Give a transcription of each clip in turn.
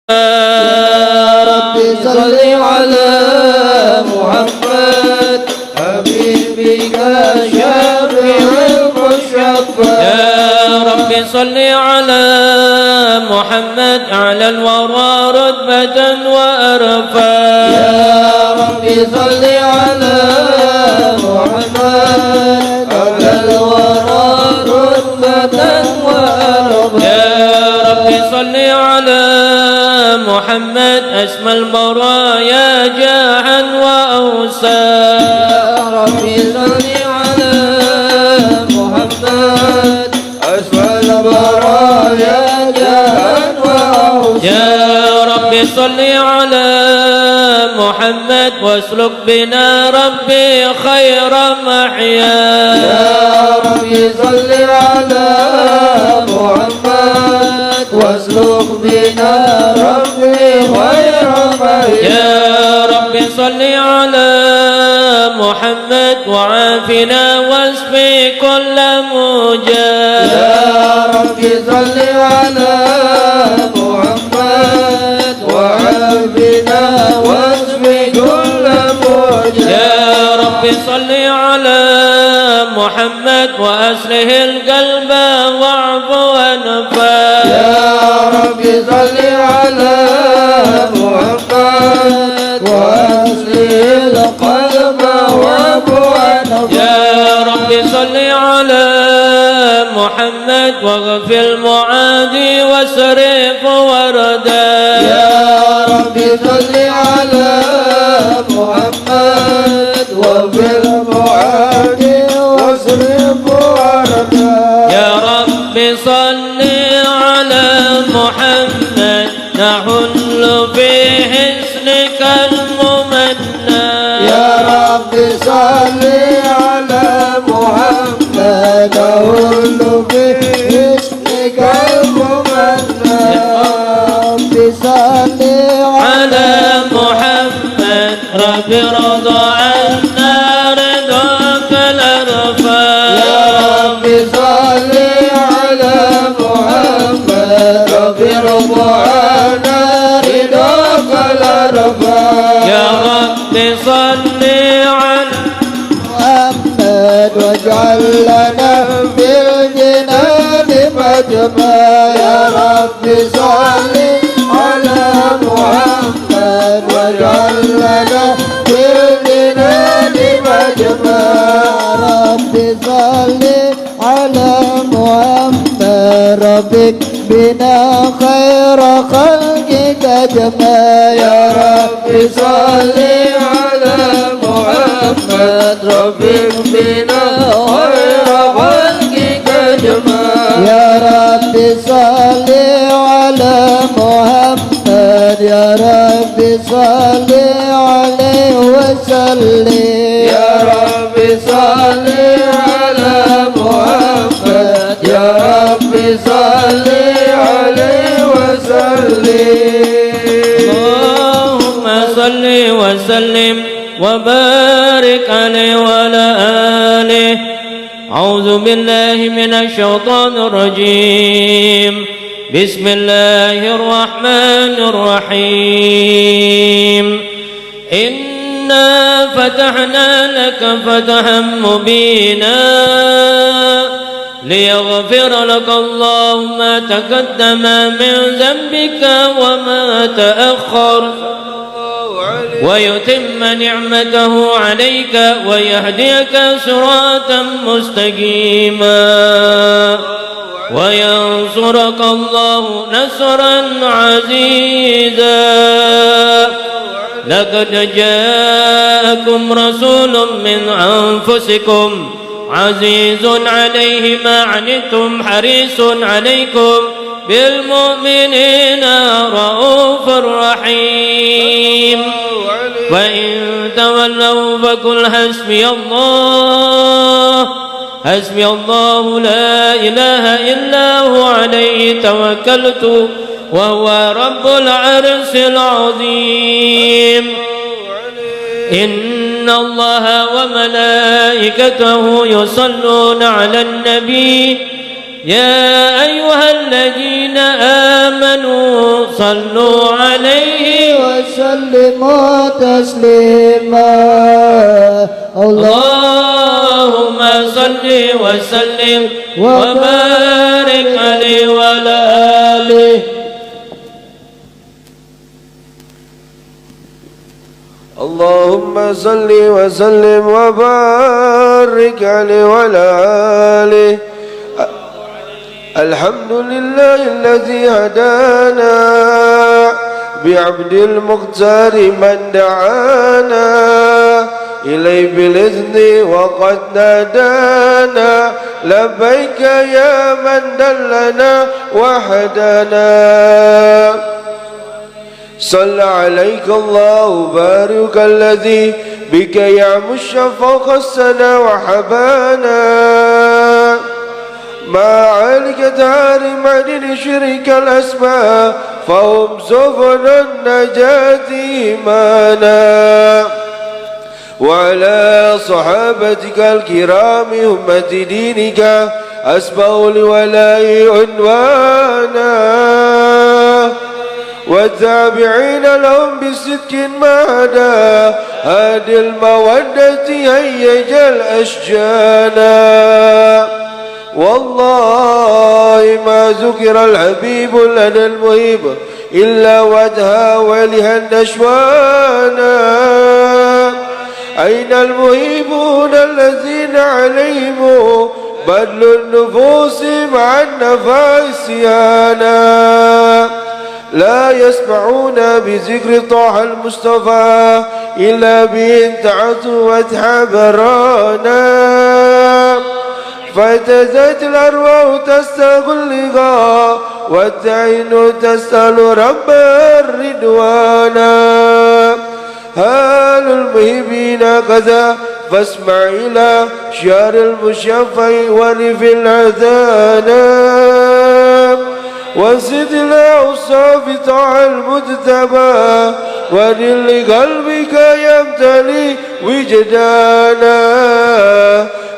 يا رب صل على محمد حبيبك شافع المشفع. يا رب صل على محمد أعلى الورى رتبة وأرفع. يا رب صل على محمد أعلى الورى رتبة وأرفع. يا رب صل على محمد أسمى البرايا جاعا وأوسا. يا رب صل على محمد أسمى البرايا جاعا وأوسا. يا رب صل على محمد واسلك بنا ربي خير محيا. يا رب صل على محمد واسلك بنا ربي خير محيا. يا رب صل على محمد وعافنا واشفي كل موجع. يا رب صل على محمد وعافنا واشف كل موجع. يا رب صل على محمد وأصلح القلب واعف وانفع. يا رب صل على محمد وأصلح القلب وابوانه. يا رب صل على محمد واغفر المعادي واسرف وردا. يا رب صل على محمد وفي المعاد واصرف وردا. يا رب صل على محمد نحل في حسنك الممنى. يا رب صل على محمد أهل باسمك الممنى. رب صل على محمد رب رضى عنا رضاك الأرفع. يا رب صل على محمد رب رضانا رضاك الأرفع. يا رب صل على محمد واجعل لنا في الجنان مجمع. يا رب صل على محمد واجعل لنا في الجنان مجمع. رب صل على محمد ربك بنا خير خلقك جمع. يا رب صل على محمد ربك بنا خير خلقك جمع. يا رب صل على محمد يا رب صل عليه وسلم. يا رب صل على محمد يا رب صل عليه وسلم. اللهم صل وسلم وبارك عليه وعلى آله. أعوذ بالله من الشيطان الرجيم. بسم الله الرحمن الرحيم. إنا فتحنا لك فتحا مبينا ليغفر لك الله ما تقدم من ذنبك وما تأخر ويتم نعمته عليك ويهديك صراطا مستقيما وينصرك الله نصرا عزيزا. لقد جاءكم رسول من أنفسكم عزيز عليه ما عنتم حريص عليكم بالمؤمنين رؤوف رحيم. وإن تولوا فقل حسبي الله لا إله إلا هو عليه توكلت وهو رب العرش العظيم. إن الله وملائكته يصلون على النبي يا أيها الذين آمنوا صلوا عليه وسلموا تسليما اللهم صل وسلم وبارك عليه وعلى آله اللهم صل وسلم وبارك عليه وعلى آله الحمد لله الذي هدانا بعبد المختار من دعانا إليه بالإذن وقد نادانا لبيك يا من دلنا وحدانا صلى عليك الله بارك الذي بك يعمش فوق السنا وحبانا ما عليك تارم عن شرك الأسماء فهم سفن النجاة إيمانا وعلى صحابتك الكرام همة دينك أسبغوا لولاء عنوانا والتابعين لهم بصدق مهدا هادي المودة هيج الأشجانا والله ما ذكر الحبيب لنا المهيب إلا ودها ولها النشوانا أين المهيبون الذين عليهم بذل النفوس مع النفائس هانا لا يسمعون بذكر طه المصطفى إلا بإن تعتوا وتحبرانا فتزت الأرواح تستغلها والتعين تسأل رب الردوانا هال المهيبين كذا فاسمع إلى شعر المشفع ورف الأذانا وزد الأوصاف طاع المجتبى ودل قلبك يمتلي وجدانا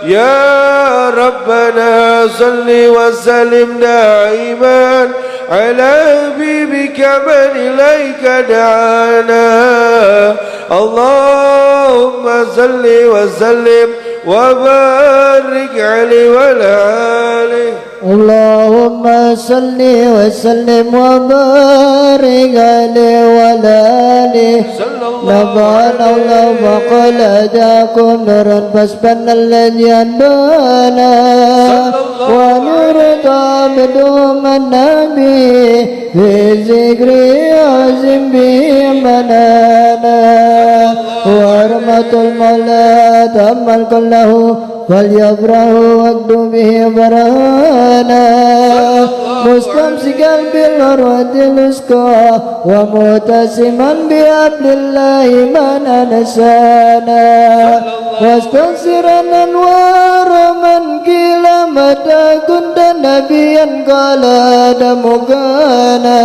يا ربنا صل وسلم دائما على حبيبك من إليك دعانا اللهم صل وسلم وبارك عليه وعلى آله اللهم صل وسلم وبارك عليه وعلى آله نبأنا الله وقال جاءكم نور فاسبن الذي أنبانا ونور تعبدهم النبي في ذكر عظيم به منانا ورحمة المولى تأمل كله فليفرحوا واكدوا به برهانا مستمسكا بالعروة الوثقى ومعتصما بحبل الله من أنسانا واستنصرا أنوار من قيل متى كنت نبيا قال آدم كانا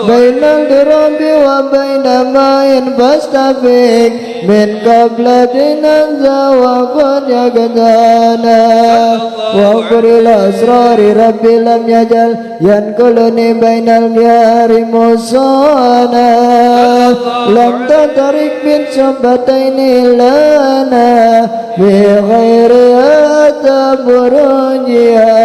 بين الدرب وبين ماء فاستفيق من قبل ننزى وقد يقدانا واغفر الأسرار ربي لم يجل ينقلني بين الجار موسانا لم تترك من شبتين لنا بغيرها تبرجيانا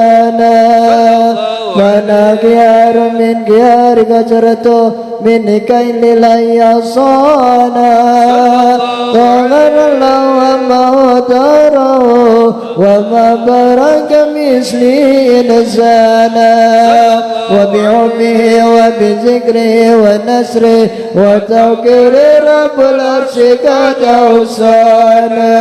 mana kiar min kiar kacarato min kain lilai asana tolong Allah wa mautaro wa ma baraka misli nasana wa bi'umihi wa bizikrihi wa nasri wa tawkiri rabbul arsyika tausana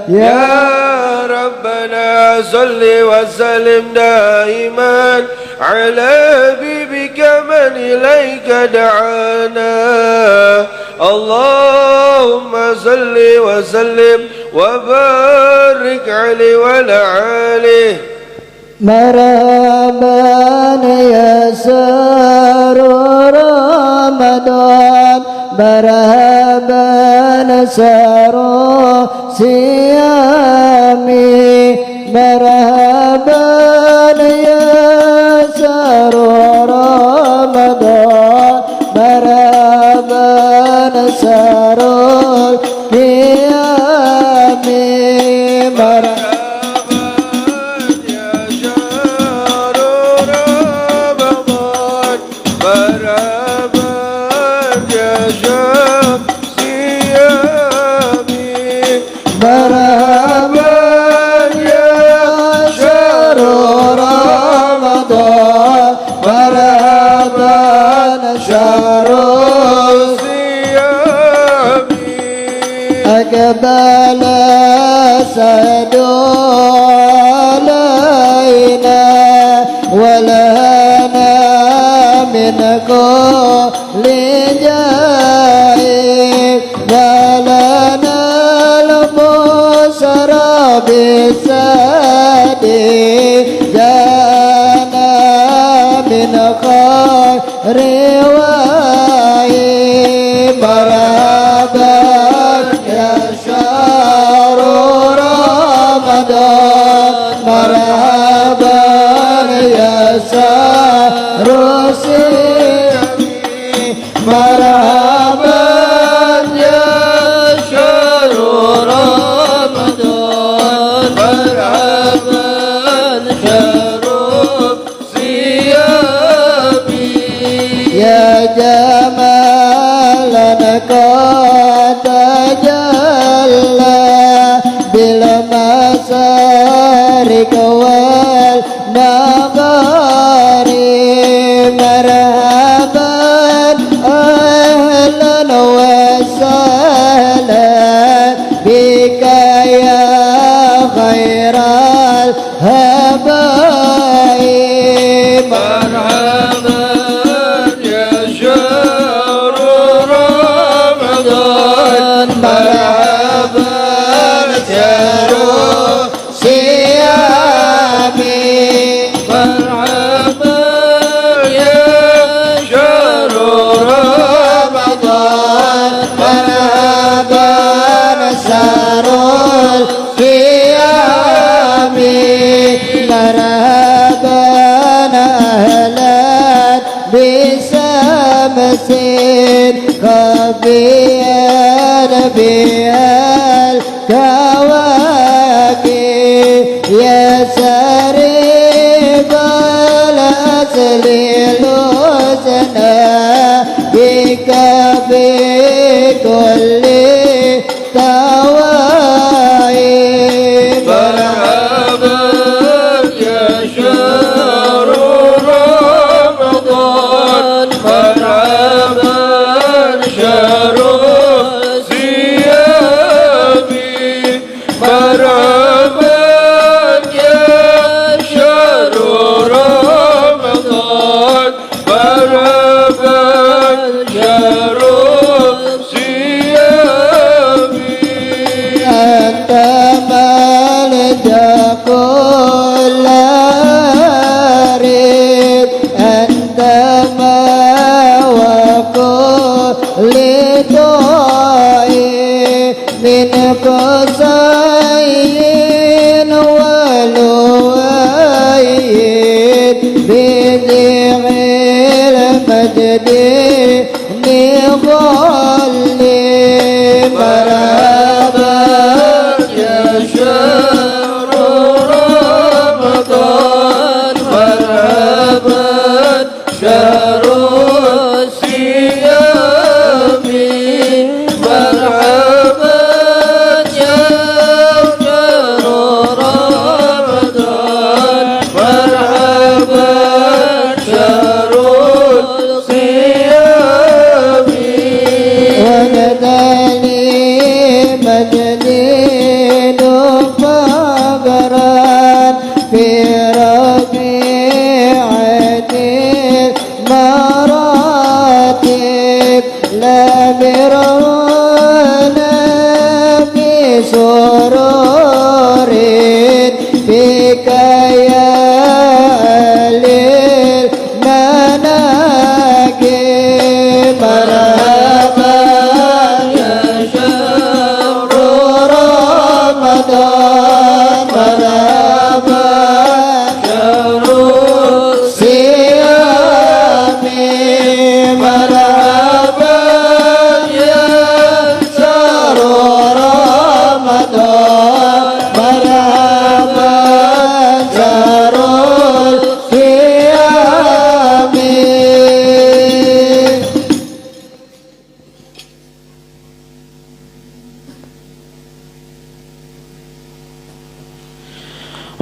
يا ربنا صل وسلم دائما على حبيبك من إليك دعانا اللهم صل وسلم وبارك عليه وعلى آله مرحبا يا سار رمضان مرحبا سار صيامي مرحبا أقبل سعد علينا ولنا من كل جائب ولنا البشرى بالسعد جاءنا من خير وعيب مرحبا يا شهر رمضان مرحبا يا شهر سيدي مرحبا يا شهر رمضان مرحبا شهر صيامي يا جمالنا قد تجلى بالمسارك والمغارب مرحبا أهلا وسهلا بك يا خير الهبائب مرحبا يا شهر رمضان مرحبا شهر صيامي مرحبا يا شهر رمضان مرحبا شهر القيام مرحبا أهلا بشمس قبيل بها الكواكب يا سريب الأصل الحسنى بك بكل توائب مرحبا يا شهر رمضان مرحبا شهر صيامي مرحبا يا شهر رمضان مرحبا شهر صيامي أنت ملجأ كل ريب أنت مأوى كل طائف من قصين ولوين بذيع المجد نظلي مرحبا يا شهر رمضان مرحبا شهر صيامي مرحبا يا شهر رمضان مرحبا شهر صيامي وجدني مجنين فقران في ربيعة المراتب لا برون في سرور بك يا للمناكب مرحبا يا شهر رمضان مرحبا شهر صيامي مرحبا يا شهر رمضان مرحبا شهر القيام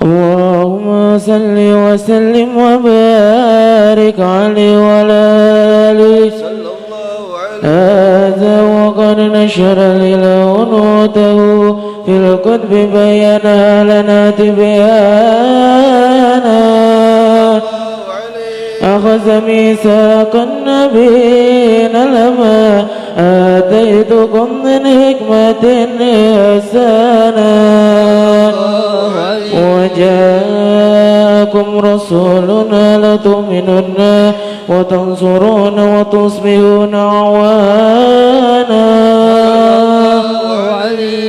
اللهم صل وسلم وبارك عليه وعلى آله صلى الله عليه هذا وقد نشر الإله نوته في الكتب بينها لنا تبيانا أخذ ميثاق النبيين لما آتيتكم من حكمة إحسانا وجاءكم رسولنا لتؤمنن وتنصرون وتصبحون أعوانا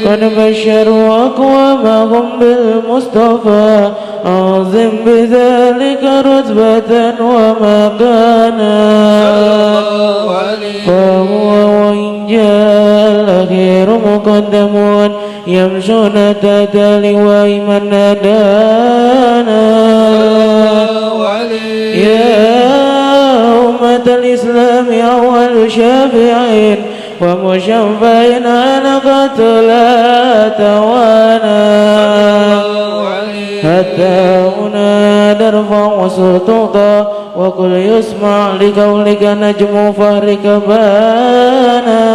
قد بشروا أقوامهم بالمصطفى أعظم بذلك رتبة ومكانا فهو وإن جاء الأخير مقدمون يمشون تحت لواء من هدانا يا أمة الإسلام أول شافعين ومشفعين على قتل توانا حتى هنا نرفع سلطة وقل يسمع لقولك نجم فهرك بانا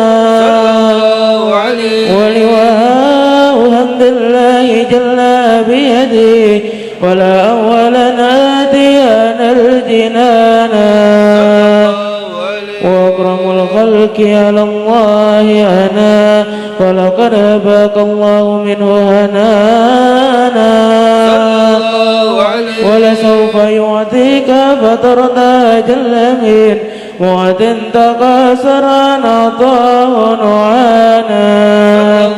ولواء حمد الله جل بيده ولا أولا آتينا الجنانا وأكرم الخلق على الله أنا ولقد أباك الله منه هنانا ولسوف يعطيك فترضى جل من وعد تقاصر عطاه نعانا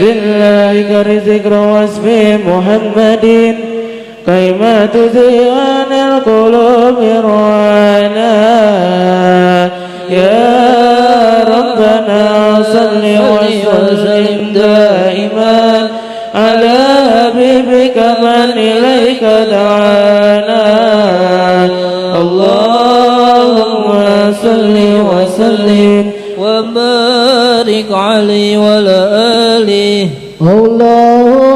بالله كرزق واسم محمد كيما تزيان القلوب رعانا يا ربنا صل وسلم دائما على حبيبك من إليك دعانا اللهم صل وسلم وبارك عليه وعلى آله الله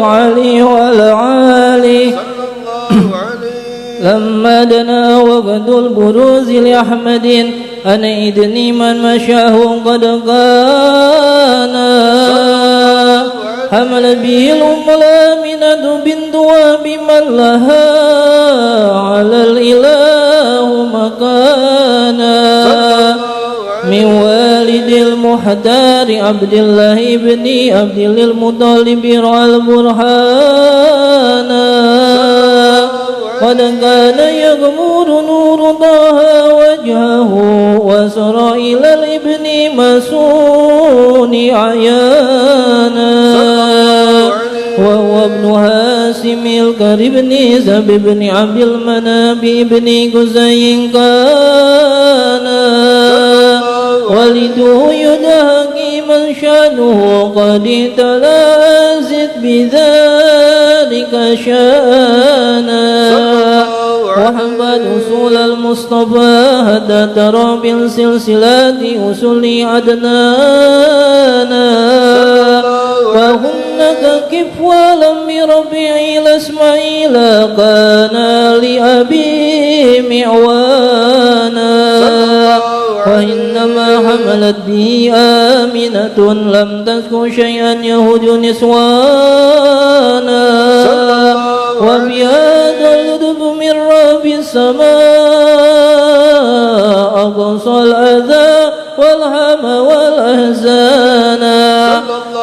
عليه وعلى آله صلى الله عليه لما دنا وقت البروز لأحمد أن إذني من مشاه قد كان حمل به الأم الآمنة بنت وهب من لها على الإله مكانا من والد المحتار عبد الله بن عبد المطلب رعى البرهان قد كان يغمر نور طه وجهه وسرى إلى الابن مسون عيانا وهو ابن هاشم الكرب بن زب بن عبد المناب بن قزي كان والده يدهى من شانه قد تلازت بذلك شانا وحمد أصول المصطفى حتى ترى بالسلسلات أصول عدنانا وهن ككف ولم بربيع الإسماعيل كان لأبي معوانا وإنما حملت به آمنة لم تذكر شيئا يهود نسوانا وبهذا اللطف من رب السماء أقصى الأذى والهم والأحزان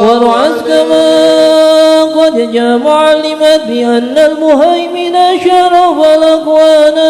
ورعت كما قد جاء معلمت بأن المهيمن شرف الأكوانا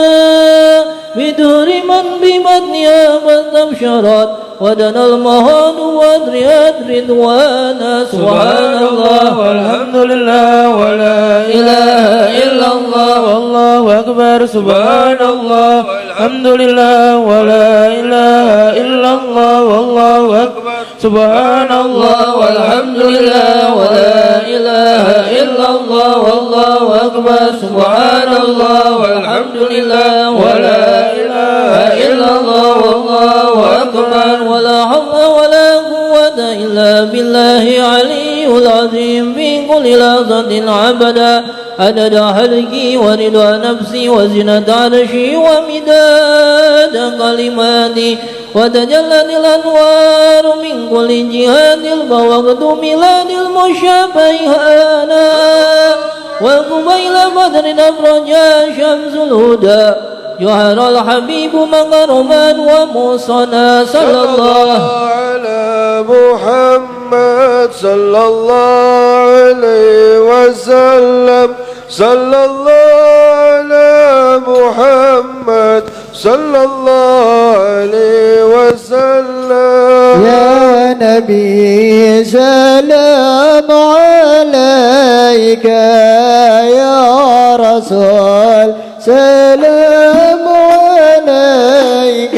بدهر من بمتنها قد أبشرت ودنا المهان وادريت رضوانا سبحان الله والحمد لله ولا إله إلا الله والله أكبر سبحان الله والحمد لله ولا إله إلا الله والله أكبر سبحان الله والحمد لله ولا إله إلا الله والله أكبر سبحان الله والحمد لله ولا إله إلا الله والله أكبر ولا حول ولا قوة إلا بالله علي العظيم في كل لحظة عبدا عدد خلقي ورضا نفسي وزنة عرشي ومداد كلماتي وتجلت الأنوار من كل جهات ووقت ميلاد المشابهانا وقبيل بدر أبرج شمس الهدى جوهر الحبيب مغرما وموصنا صلى الله على محمد صلى الله عليه وسلم صلى الله على محمد صلى الله عليه وسلم يا نبي سلام عليك يا رسول سلام عليك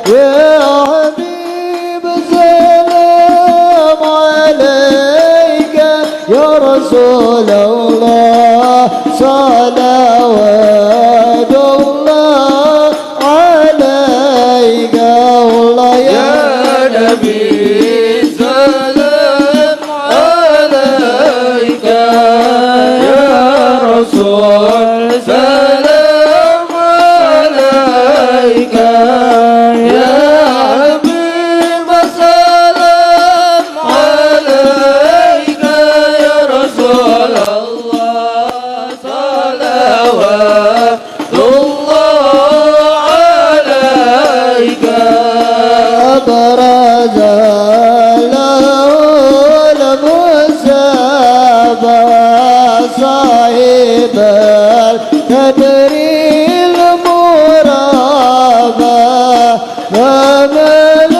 يا حبيب سلام عليك يا رسول الله صلوات الله عليك الله يا نبي سلام عليك يا رسول سلام عليك يا حبيب سلام عليك يا رسول الله صلوات الله عليك أبرز له المصطفى صاحب القدر المرابى ومن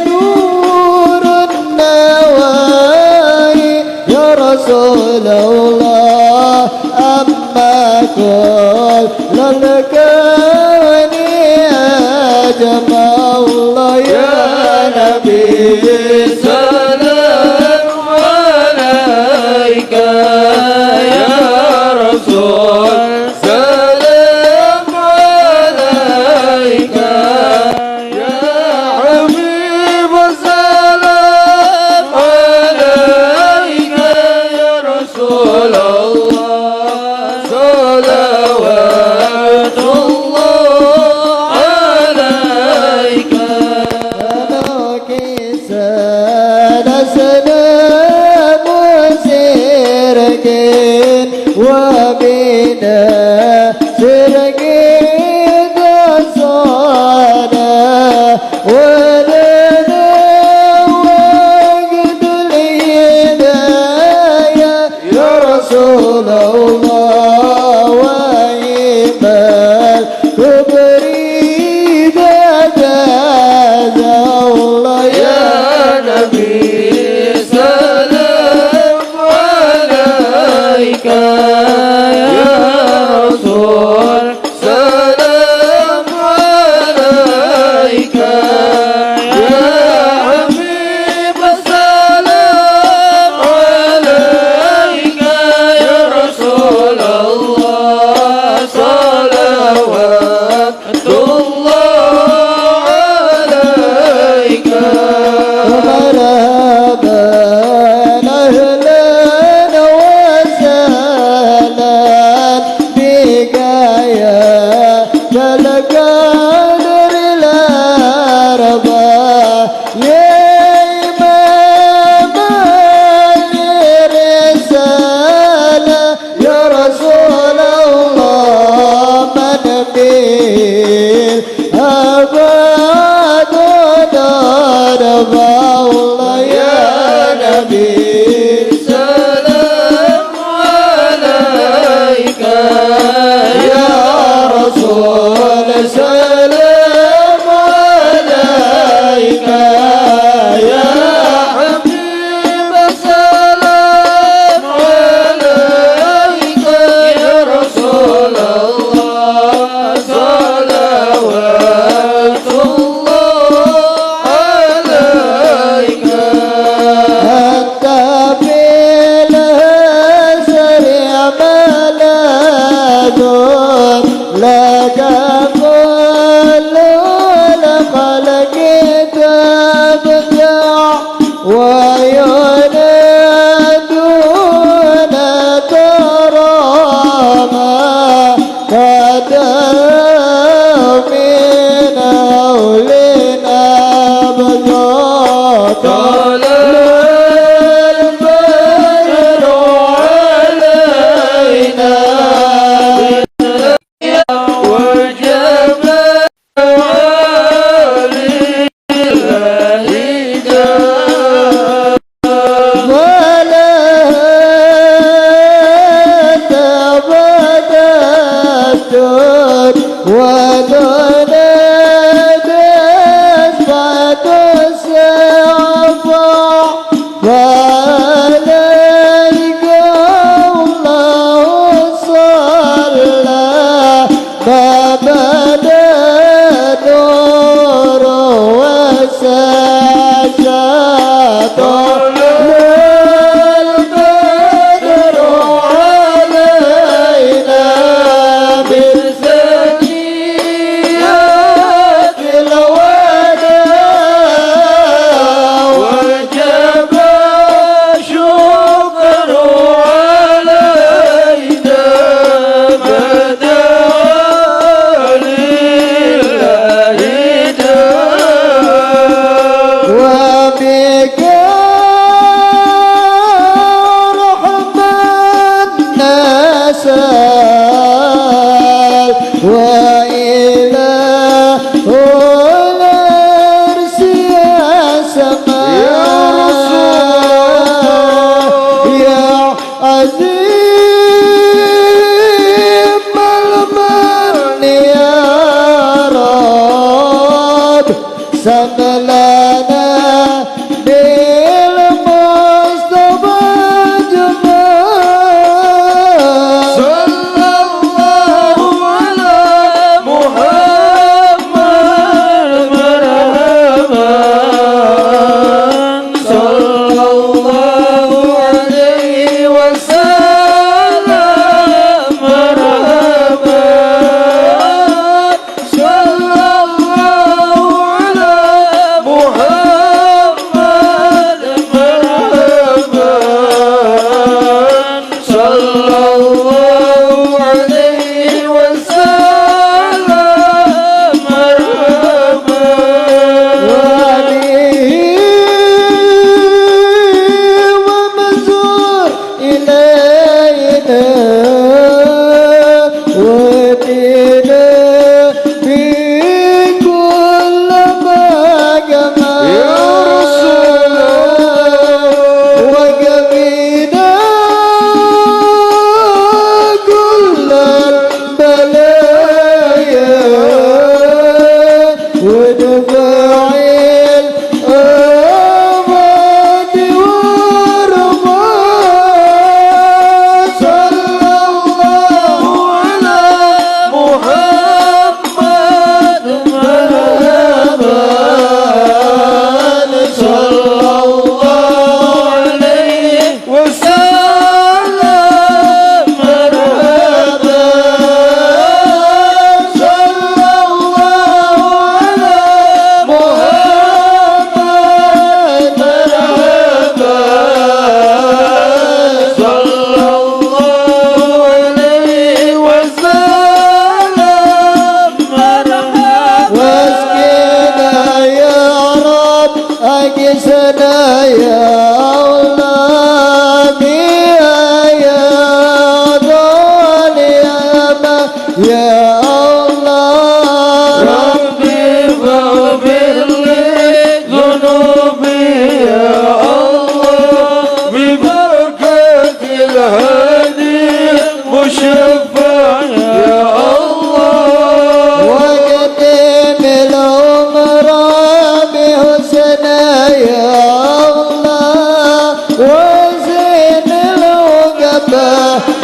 نور النواهي يا رسول الله أما كل الكون أجمع الله يا نبي سلام عليك يا رسول سلام عليك يا حبيب سلام عليك يا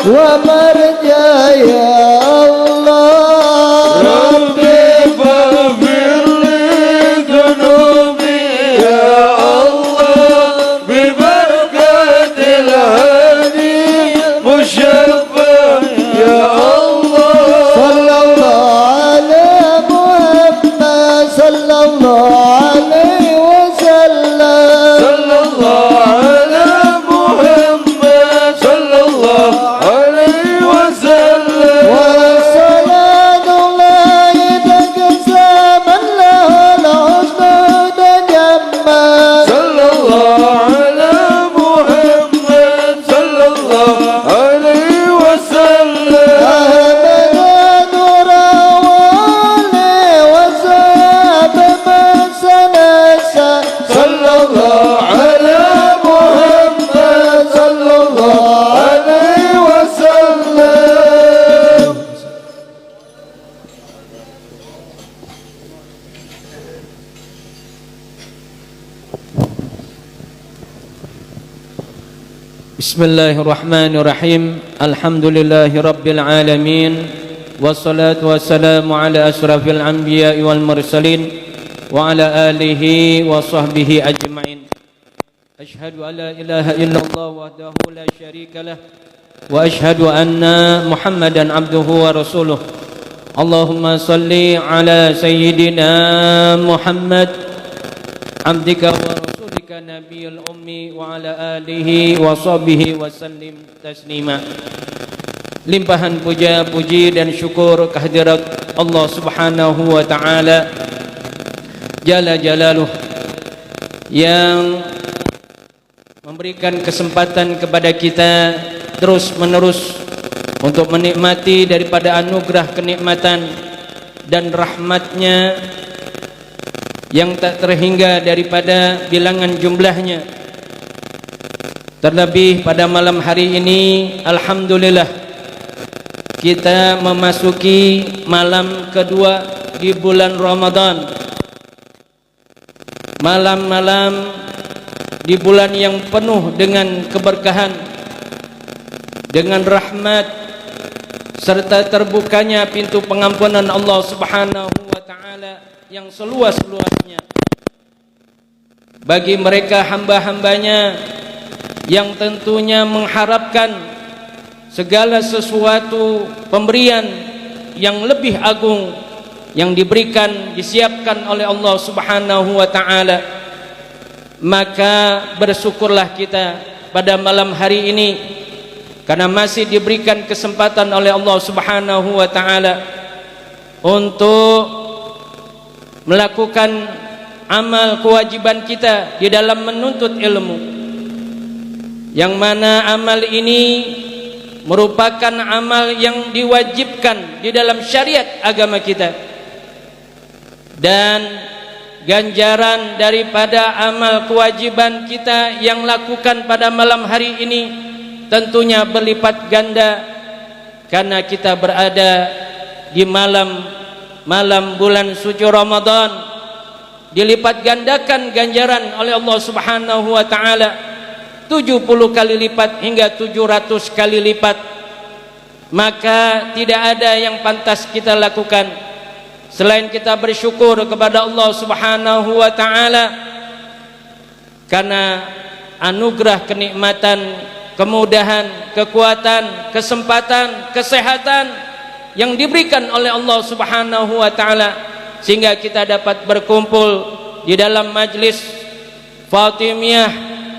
ومرجع يا الله ربي فاغفر لي ذنوبي يا الله ببركة الهادي مشفى يا الله صلى الله على محمد صلى الله عليه وسلم صلى الله على محمد صلى الله عليه وسلم وصلاة الله تكسى من له الحسن تجمل صلى الله على محمد صلى الله عليه وسلم أحمد نورا وعلي وصحب من سنسى صلى الله على محمد صلى الله عليه وسلم Bismillahirrahmanirrahim. Alhamdulillahi rabbil alamin. Wassalatu wassalamu ala asrafil anbiya'i wal mursalin wa ala alihi wa sahbihi ajma'in. Ashhadu an la ilaha illallah wahdahu la syarika lah wa ashhadu anna Muhammadan abduhu wa rasuluh. Allahumma salli ala sayyidina Muhammad abdika wa rasulika nabiyil ummi wa ala alihi wa sahbihi wa sallim taslima. Limpahan puja, puji dan syukur kehadirat Allah Subhanahu wa taala Jalla Jalaluh yang memberikan kesempatan kepada kita terus menerus untuk menikmati daripada anugerah kenikmatan dan rahmatnya yang tak terhingga daripada bilangan jumlahnya. Terlebih pada malam hari ini, alhamdulillah kita memasuki malam kedua di bulan Ramadan. Malam-malam di bulan yang penuh dengan keberkahan, dengan rahmat, serta terbukanya pintu pengampunan Allah Subhanahu wa taala yang seluas-luasnya bagi mereka hamba-hambanya yang tentunya mengharapkan segala sesuatu pemberian yang lebih agung yang diberikan, disiapkan oleh Allah Subhanahu wa taala. Maka bersyukurlah kita pada malam hari ini karena masih diberikan kesempatan oleh Allah Subhanahu wa taala untuk melakukan amal kewajiban kita di dalam menuntut ilmu, yang mana amal ini merupakan amal yang diwajibkan di dalam syariat agama kita, dan ganjaran daripada amal kewajiban kita yang lakukan pada malam hari ini tentunya berlipat ganda karena kita berada di malam bulan suci Ramadan. Dilipat gandakan ganjaran oleh Allah Subhanahu wa taala 70 kali lipat hingga 700 kali lipat. Maka tidak ada yang pantas kita lakukan selain kita bersyukur kepada Allah Subhanahu wa taala karena anugerah kenikmatan, kemudahan, kekuatan, kesempatan, kesehatan yang diberikan oleh Allah Subhanahu wa taala sehingga kita dapat berkumpul di dalam majlis Fatimiyah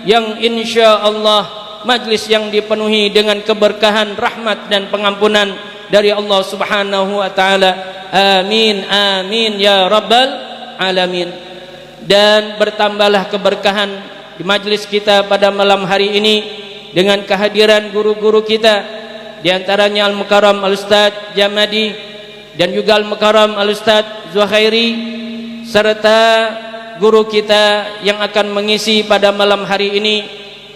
yang insya Allah majlis yang dipenuhi dengan keberkahan, rahmat dan pengampunan dari Allah Subhanahu wa taala. Amin amin ya rabbal alamin. Dan bertambahlah keberkahan di majlis kita pada malam hari ini dengan kehadiran guru-guru kita, di antaranya Al-Mukarram Al-Ustaz Jamadi dan juga Al-Mukarram Al-Ustaz Zuhairi, serta guru kita yang akan mengisi pada malam hari ini,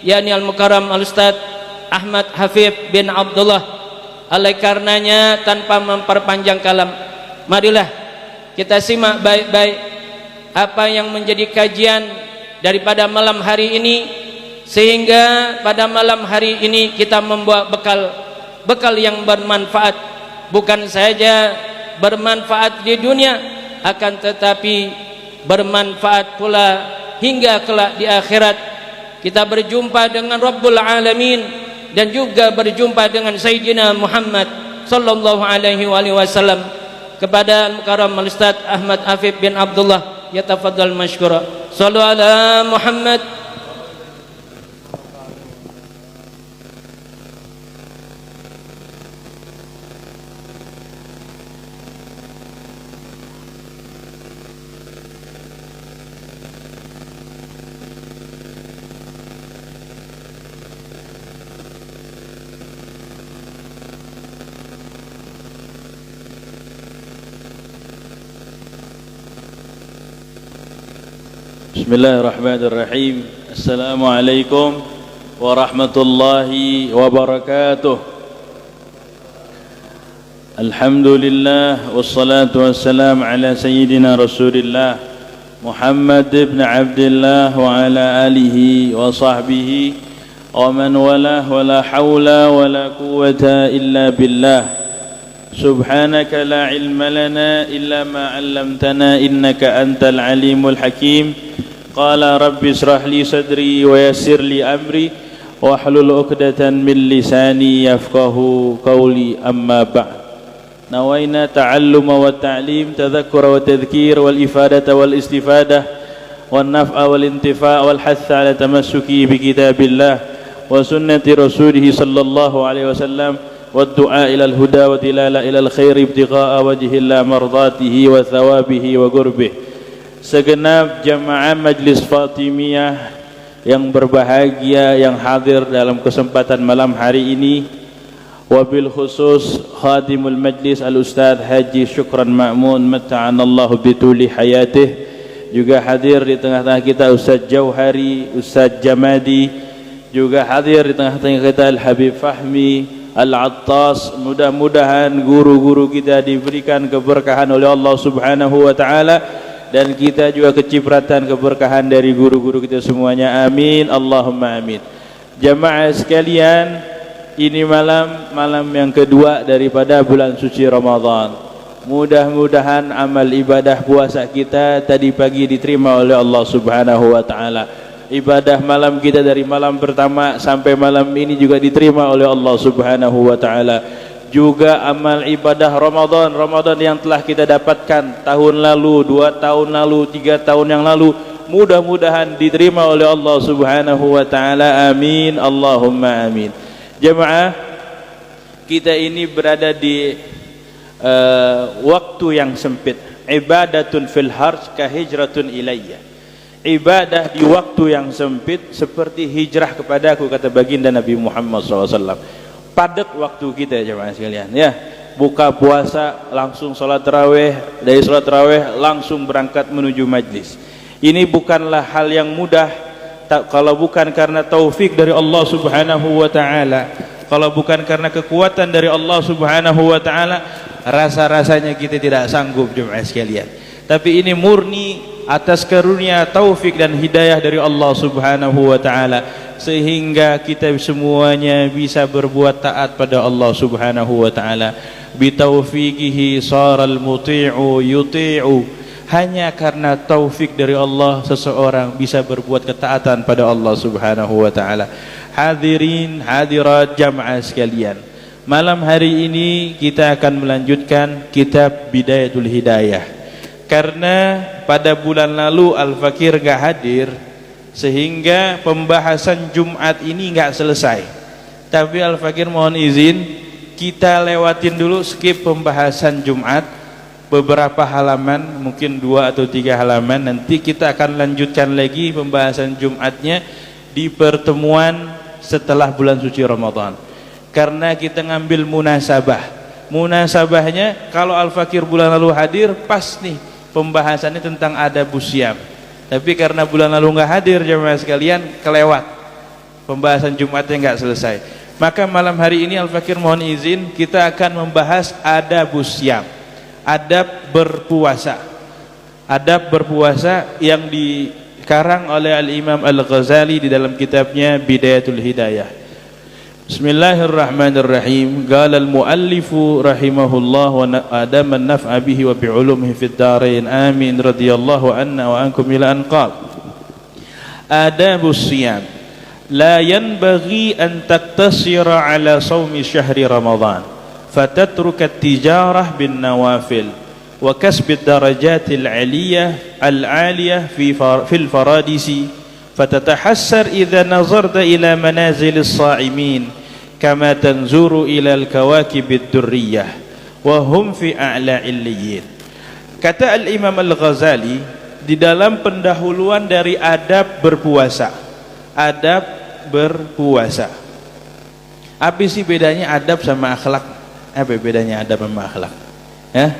yakni Al-Mukarram Al-Ustaz Ahmad Hafif bin Abdullah. Oleh karenanya tanpa memperpanjang kalam, marilah kita simak baik-baik apa yang menjadi kajian daripada malam hari ini, sehingga pada malam hari ini kita membawa bekal bekal yang bermanfaat, bukan saja bermanfaat di dunia, akan tetapi bermanfaat pula hingga kelak di akhirat. Kita berjumpa dengan Rabbul Alamin dan juga berjumpa dengan Sayyidina Muhammad sallallahu alaihi wasallam. Kepada Al-Mukarram Al-Ustaz Ahmad Afif bin Abdullah, yatafaddal mashkura. Sallu ala Muhammad. Bismillahirrahmanirrahim. Assalamualaikum warahmatullahi wabarakatuh. Alhamdulillah wassalatu wassalam ala sayyidina Rasulillah Muhammad ibn Abdullah wa ala alihi wa sahbihi wa man walah wa la hawla wa la quwwata illa billah. Subhanaka la ilma lana illa ma 'allamtana innaka antal alimul hakim. Qala rabbi israh li sadri wa yassir li amri wahlul 'uqdatan min lisani yafqahu qawli, amma ba'd. Nawaina ta'alluma wa ta'lim, tadhakkura wa tadhkir, wal ifadata wal istifadah, wan naf'a wal intifa' wal hatha ala tamassuki bi kitabillah wa sunnati rasulih sallallahu alaihi wasallam, wad du'a ila al huda wa dilala ila al khair ibtigha'a wajhillah mardatihi wa thawabihi wa qurbih. Segenap jamaah Majlis Fatimiyah yang berbahagia yang hadir dalam kesempatan malam hari ini, wabil khusus khadimul majlis al-Ustaz Haji Syukran Ma'mun matta'anallahu bituli hayatih, juga hadir di tengah-tengah kita Ustaz Jauhari, Ustaz Jamadi, juga hadir di tengah-tengah kita Al-Habib Fahmi Al-Attas. Mudah-mudahan guru-guru kita diberikan keberkahan oleh Allah Subhanahu wa ta'ala, dan kita juga kecipratan keberkahan dari guru-guru kita semuanya. Amin, Allahumma amin. Jamaah sekalian, ini malam yang kedua daripada bulan suci Ramadan. Mudah-mudahan amal ibadah puasa kita tadi pagi diterima oleh Allah Subhanahu wa ta'ala. Ibadah malam kita dari malam pertama sampai malam ini juga diterima oleh Allah Subhanahu wa ta'ala. Juga amal ibadah Ramadan yang telah kita dapatkan tahun lalu, 2 tahun lalu, 3 tahun yang lalu, mudah-mudahan diterima oleh Allah Subhanahu wa ta'ala. Amin, Allahumma amin. Jemaah, kita ini berada di waktu yang sempit. Ibadatun fil harj ka hijratun ilayya. Ibadah di waktu yang sempit seperti hijrah kepadaku, kata baginda Nabi Muhammad SAW. Padat waktu kita jemaah sekalian ya. Buka puasa langsung salat tarawih, dari salat tarawih langsung berangkat menuju majlis. Ini bukanlah hal yang mudah kalau bukan karena taufik dari Allah Subhanahu wa ta'ala, kalau bukan karena kekuatan dari Allah Subhanahu wa ta'ala, rasa-rasanya kita tidak sanggup jemaah sekalian. Tapi ini murni atas karunia taufik dan hidayah dari Allah Subhanahu wa ta'ala, sehingga kita semuanya bisa berbuat taat pada Allah Subhanahu wa ta'ala. Bitaufiqihi saral muti'u yuti'u. Hanya karena taufik dari Allah seseorang bisa berbuat ketaatan pada Allah Subhanahu wa ta'ala. Hadirin hadirat jamaah sekalian, malam hari ini kita akan melanjutkan kitab Bidayatul Hidayah. Karena pada bulan lalu Al-Fakir gak hadir, sehingga pembahasan Jumat ini nggak selesai. Tapi Al-Fakir mohon izin kita lewatin dulu, skip pembahasan Jumat beberapa halaman, mungkin 2 atau 3 halaman. Nanti kita akan lanjutkan lagi pembahasan Jumatnya di pertemuan setelah bulan suci Ramadan. Karena kita ngambil munasabahnya kalau Al-Fakir bulan lalu hadir, pas nih pembahasannya tentang adabus syiyam. Tapi karena bulan lalu nggak hadir jemaah sekalian, kelewat pembahasan Jumatnya nggak selesai. Maka malam hari ini Al-Fakir mohon izin kita akan membahas adabus syiyam, adab berpuasa. Adab berpuasa yang dikarang oleh Al-Imam Al-Ghazali di dalam kitabnya Bidayatul Hidayah. Bismillahirrahmanirrahim. Qala al-muallifu rahimahullah wa adama an-naf'a bihi wa bi'ulumihi fid dharain. Amin. Radhiyallahu anna wa ankum ila an qala. Adabus siyam. La yanbaghi an taktasira ala sawmi syahri Ramadan. Fatatruka at-tijarah bin nawafil wa kasb ad-darajat al-'aliyah al-'aliyah fil faradisi. فتتحسر إذا نظرت إلى منازل الصائمين كما تنظر إلى الكواكب الدرية وهم في أعلى عليين. Kata Al-Imam Al-Ghazali di dalam pendahuluan dari adab berpuasa. Adab berpuasa. Apa sih bedanya adab sama akhlak? Apa bedanya adab sama akhlak? Ya?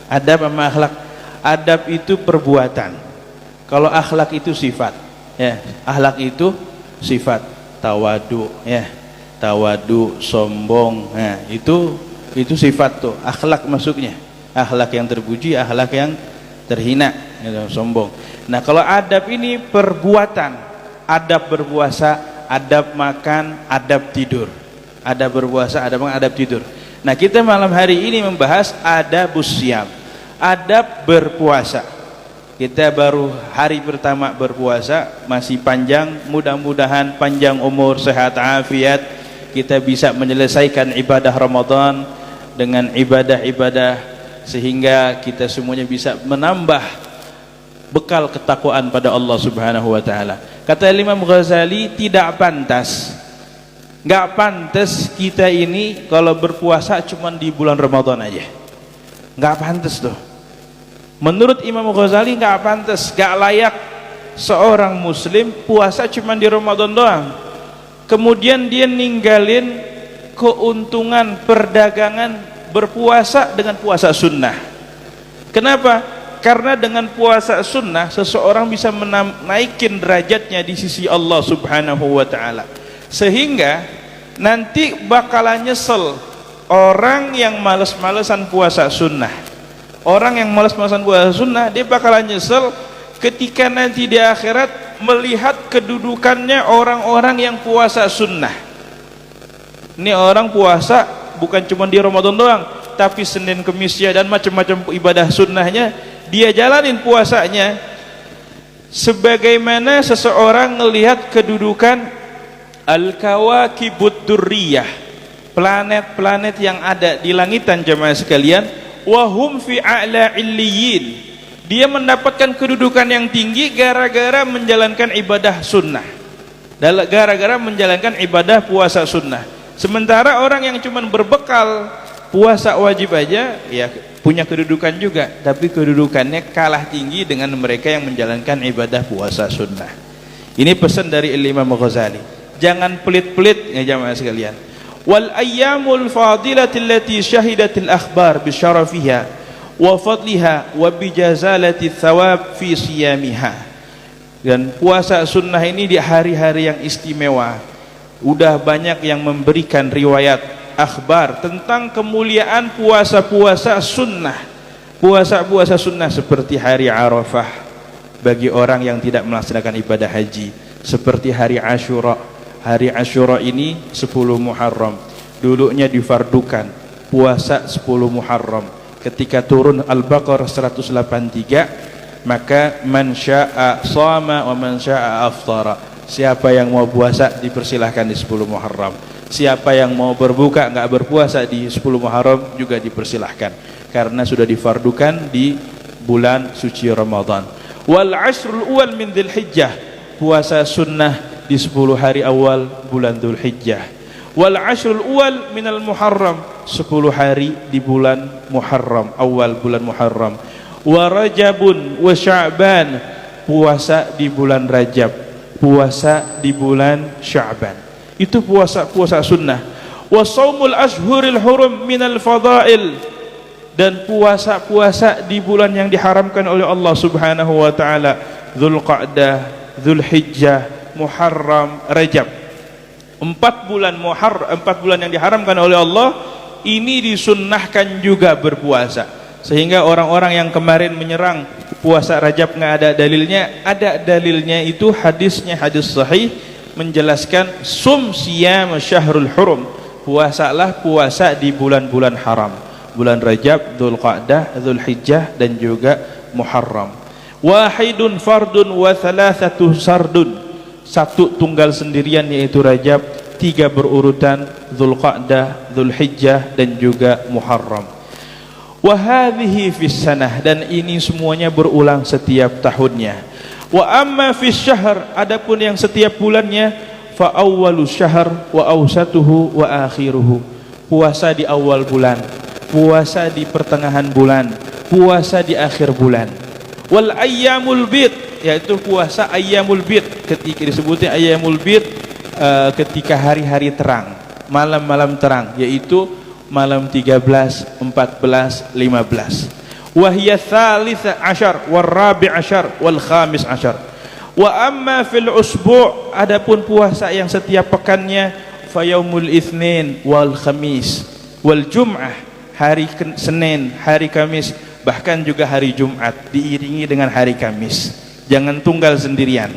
Adab sama akhlak. Adab itu perbuatan. Kalau akhlak itu sifat. Ya, akhlak itu sifat tawadu, ya, tawadu, sombong, nah, itu sifat tuh, akhlak masuknya, akhlak yang terpuji, akhlak yang terhina, gitu, sombong. Nah, kalau adab ini perbuatan, adab berpuasa, adab makan, adab tidur, adab berpuasa, adab makan, adab tidur. Nah, kita malam hari ini membahas adabus siyam, adab berpuasa. Kita baru hari pertama berpuasa, masih panjang, mudah-mudahan panjang umur, sehat afiat, kita bisa menyelesaikan ibadah Ramadan dengan ibadah-ibadah sehingga kita semuanya bisa menambah bekal ketakwaan pada Allah Subhanahu wa taala. Kata Imam Ghazali, tidak pantas, enggak pantas kita ini kalau berpuasa cuma di bulan Ramadan aja. Enggak pantas tuh. Menurut Imam Ghazali nggak pantas, nggak layak seorang muslim puasa cuma di Ramadan doang. Kemudian dia ninggalin keuntungan perdagangan berpuasa dengan puasa sunnah. Kenapa? Karena dengan puasa sunnah seseorang bisa menaikin derajatnya di sisi Allah Subhanahu wa taala. Sehingga nanti bakalan nyesel orang yang males-malesan puasa sunnah. Orang yang malas-malasan puasa sunnah, dia bakalan nyesel ketika nanti di akhirat melihat kedudukannya orang-orang yang puasa sunnah. Ini orang puasa bukan cuma di Ramadan doang, tapi Senin, Kamis, dan macam-macam ibadah sunnahnya dia jalanin puasanya. Sebagaimana seseorang melihat kedudukan al-kawakibud durriyah, planet-planet yang ada di langitan jemaah sekalian, wahum fi a'la illiyin, dia mendapatkan kedudukan yang tinggi gara-gara menjalankan ibadah sunnah, gara-gara menjalankan ibadah puasa sunnah. Sementara orang yang cuma berbekal puasa wajib aja, ya punya kedudukan juga, tapi kedudukannya kalah tinggi dengan mereka yang menjalankan ibadah puasa sunnah. Ini pesan dari Imam Ghazali, jangan pelit-pelit ya jamaah sekalian. Wal ayyamul fadilatil lati syahidatil akhbar bi syarafiha wa fadliha wa bi jazalati thawab fi siyamiha. Dan puasa sunnah ini di hari-hari yang istimewa, udah banyak yang memberikan riwayat akhbar tentang kemuliaan puasa-puasa sunnah. Puasa-puasa sunnah seperti hari Arafah bagi orang yang tidak melaksanakan ibadah haji, seperti hari Asyura. Hari Asyura ini 10 Muharram, dulunya difardukan puasa 10 Muharram. Ketika turun Al-Baqarah 183, maka man syaa shama wa man syaa aftara. Siapa yang mau puasa dipersilahkan di 10 Muharram. Siapa yang mau berbuka enggak berpuasa di 10 Muharram juga dipersilahkan, karena sudah difardukan di bulan suci Ramadan. Wal ashrul awal min Dzulhijjah, puasa sunnah di 10 hari awal bulan Dzulhijjah. Wal ashrul awal minal Muharram, 10 hari di bulan Muharram, awal bulan Muharram. Wa Rajabun wa Sya'ban, puasa di bulan Rajab, puasa di bulan Sya'ban. Itu puasa sunnah. Wa shaumul ashhuril hurum minal fadail, dan puasa-puasa di bulan yang diharamkan oleh Allah Subhanahu wa taala, Dzulqa'dah, Dzulhijjah, Muharram, Rajab. 4 bulan yang diharamkan oleh Allah ini disunnahkan juga berpuasa. Sehingga orang-orang yang kemarin menyerang puasa Rajab nggak ada dalilnya, ada dalilnya. Itu hadisnya hadis sahih menjelaskan sum siyam syahrul hurum, puasalah puasa di bulan-bulan haram, bulan Rajab, Dzulqa'dah, Dzulhijjah dan juga Muharram. Wahidun fardun wa thalathatu sardun, satu tunggal sendirian yaitu Rajab, tiga berurutan Dzulqa'dah, Dzulhijjah dan juga Muharram. Wa hadhihi fis sanah, dan ini semuanya berulang setiap tahunnya. Wa amma fis syahr, adapun yang setiap bulannya, fa awwalu syahr wa awsatuhu wa akhiruhu, puasa di awal bulan, puasa di pertengahan bulan, puasa di akhir bulan. Wal ayyamul bid, yaitu puasa ayyamul bid, ketika disebutnya ayyamul bid ketika hari-hari terang, malam-malam terang, yaitu malam 13, 14, 15. Wahiyya tsalits asyar wal rabi' asyar wal khamis asyar. Wa amma fil usbu', adapun puasa yang setiap pekannya, fa yaumul itsnin wal khamis wal jum'ah, hari Senin, hari Kamis, bahkan juga hari Jumat diiringi dengan hari Kamis, jangan tunggal sendirian.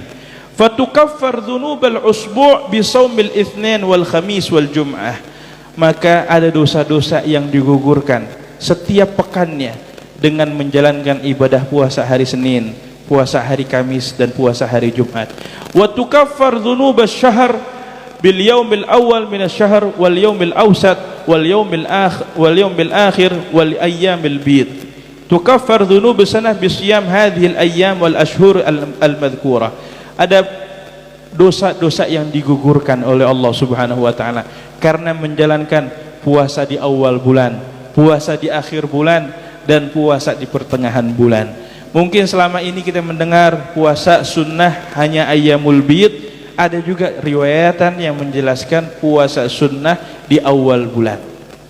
Fatukaffar dzunubal usbu' bi shaumil itsnin wal khamis wal jum'ah, maka ada dosa-dosa yang digugurkan setiap pekannya dengan menjalankan ibadah puasa hari Senin, puasa hari Kamis dan puasa hari Jumat. Wa tukaffar dzunubasy syahr bil yaumil awal minasy syahr wal yaumil awsat wal yaumil akhir wal ayyamil bid. Tukaffar dzunubus sanah bi siyam hadhil ayyam wal ashhur al madhkurah. Ada dosa-dosa yang digugurkan oleh Allah Subhanahu wa taala karena menjalankan puasa di awal bulan, puasa di akhir bulan dan puasa di pertengahan bulan. Mungkin selama ini kita mendengar puasa sunnah hanya ayyamul bid, ada juga riwayatan yang menjelaskan puasa sunnah di awal bulan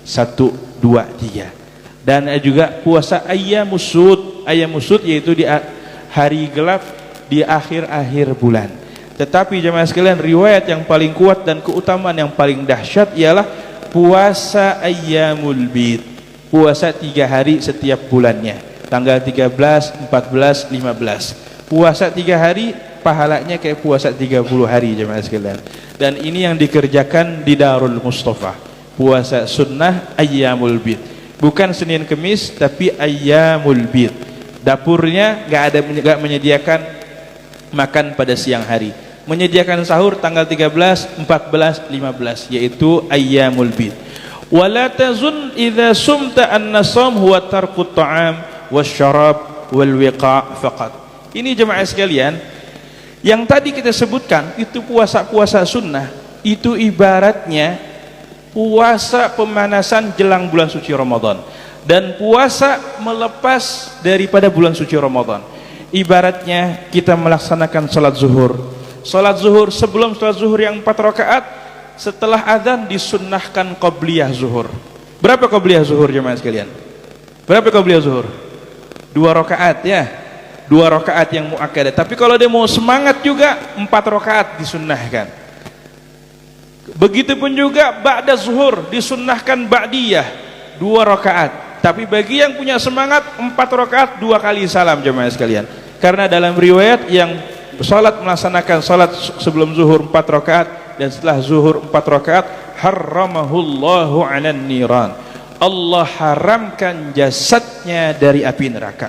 1, 2, 3, dan juga puasa ayyamus sud, yaitu di hari gelap di akhir-akhir bulan. Tetapi jemaah sekalian, riwayat yang paling kuat dan keutamaan yang paling dahsyat ialah puasa ayyamul bid, puasa 3 hari setiap bulannya, tanggal 13, 14, 15. Puasa 3 hari pahalanya kayak puasa 30 hari jemaah sekalian. Dan ini yang dikerjakan di Darul Mustafa, puasa sunnah ayyamul bid, bukan Senin Kemis tapi ayyamul bid. Dapurnya enggak menyediakan makan pada siang hari, menyediakan sahur tanggal 13, 14, 15, yaitu ayyamul bid. Wala tazun idza sumta an-nasam huwa tarkut ta'am wasyarab wal wiqa' faqat. Ini jemaah sekalian, yang tadi kita sebutkan itu puasa-puasa sunnah, itu ibaratnya puasa pemanasan jelang bulan suci Ramadan dan puasa melepas daripada bulan suci Ramadan. Ibaratnya kita melaksanakan salat zuhur. Salat zuhur, sebelum salat zuhur yang 4 rakaat, setelah azan disunnahkan qabliyah zuhur. Berapa qabliyah zuhur jemaah sekalian? Berapa qabliyah zuhur? 2 rakaat ya. 2 rakaat yang muakkadah. Tapi kalau dia mau semangat juga 4 rakaat disunnahkan. Begitupun juga ba'da zuhur disunnahkan ba'diyah 2 rakaat. Tapi bagi yang punya semangat 4 rakaat 2 kali salam jemaah sekalian. Karena dalam riwayat yang melaksanakan salat sebelum zuhur 4 rakaat dan setelah zuhur 4 rakaat, harramahullahu 'alan niran, Allah haramkan jasadnya dari api neraka.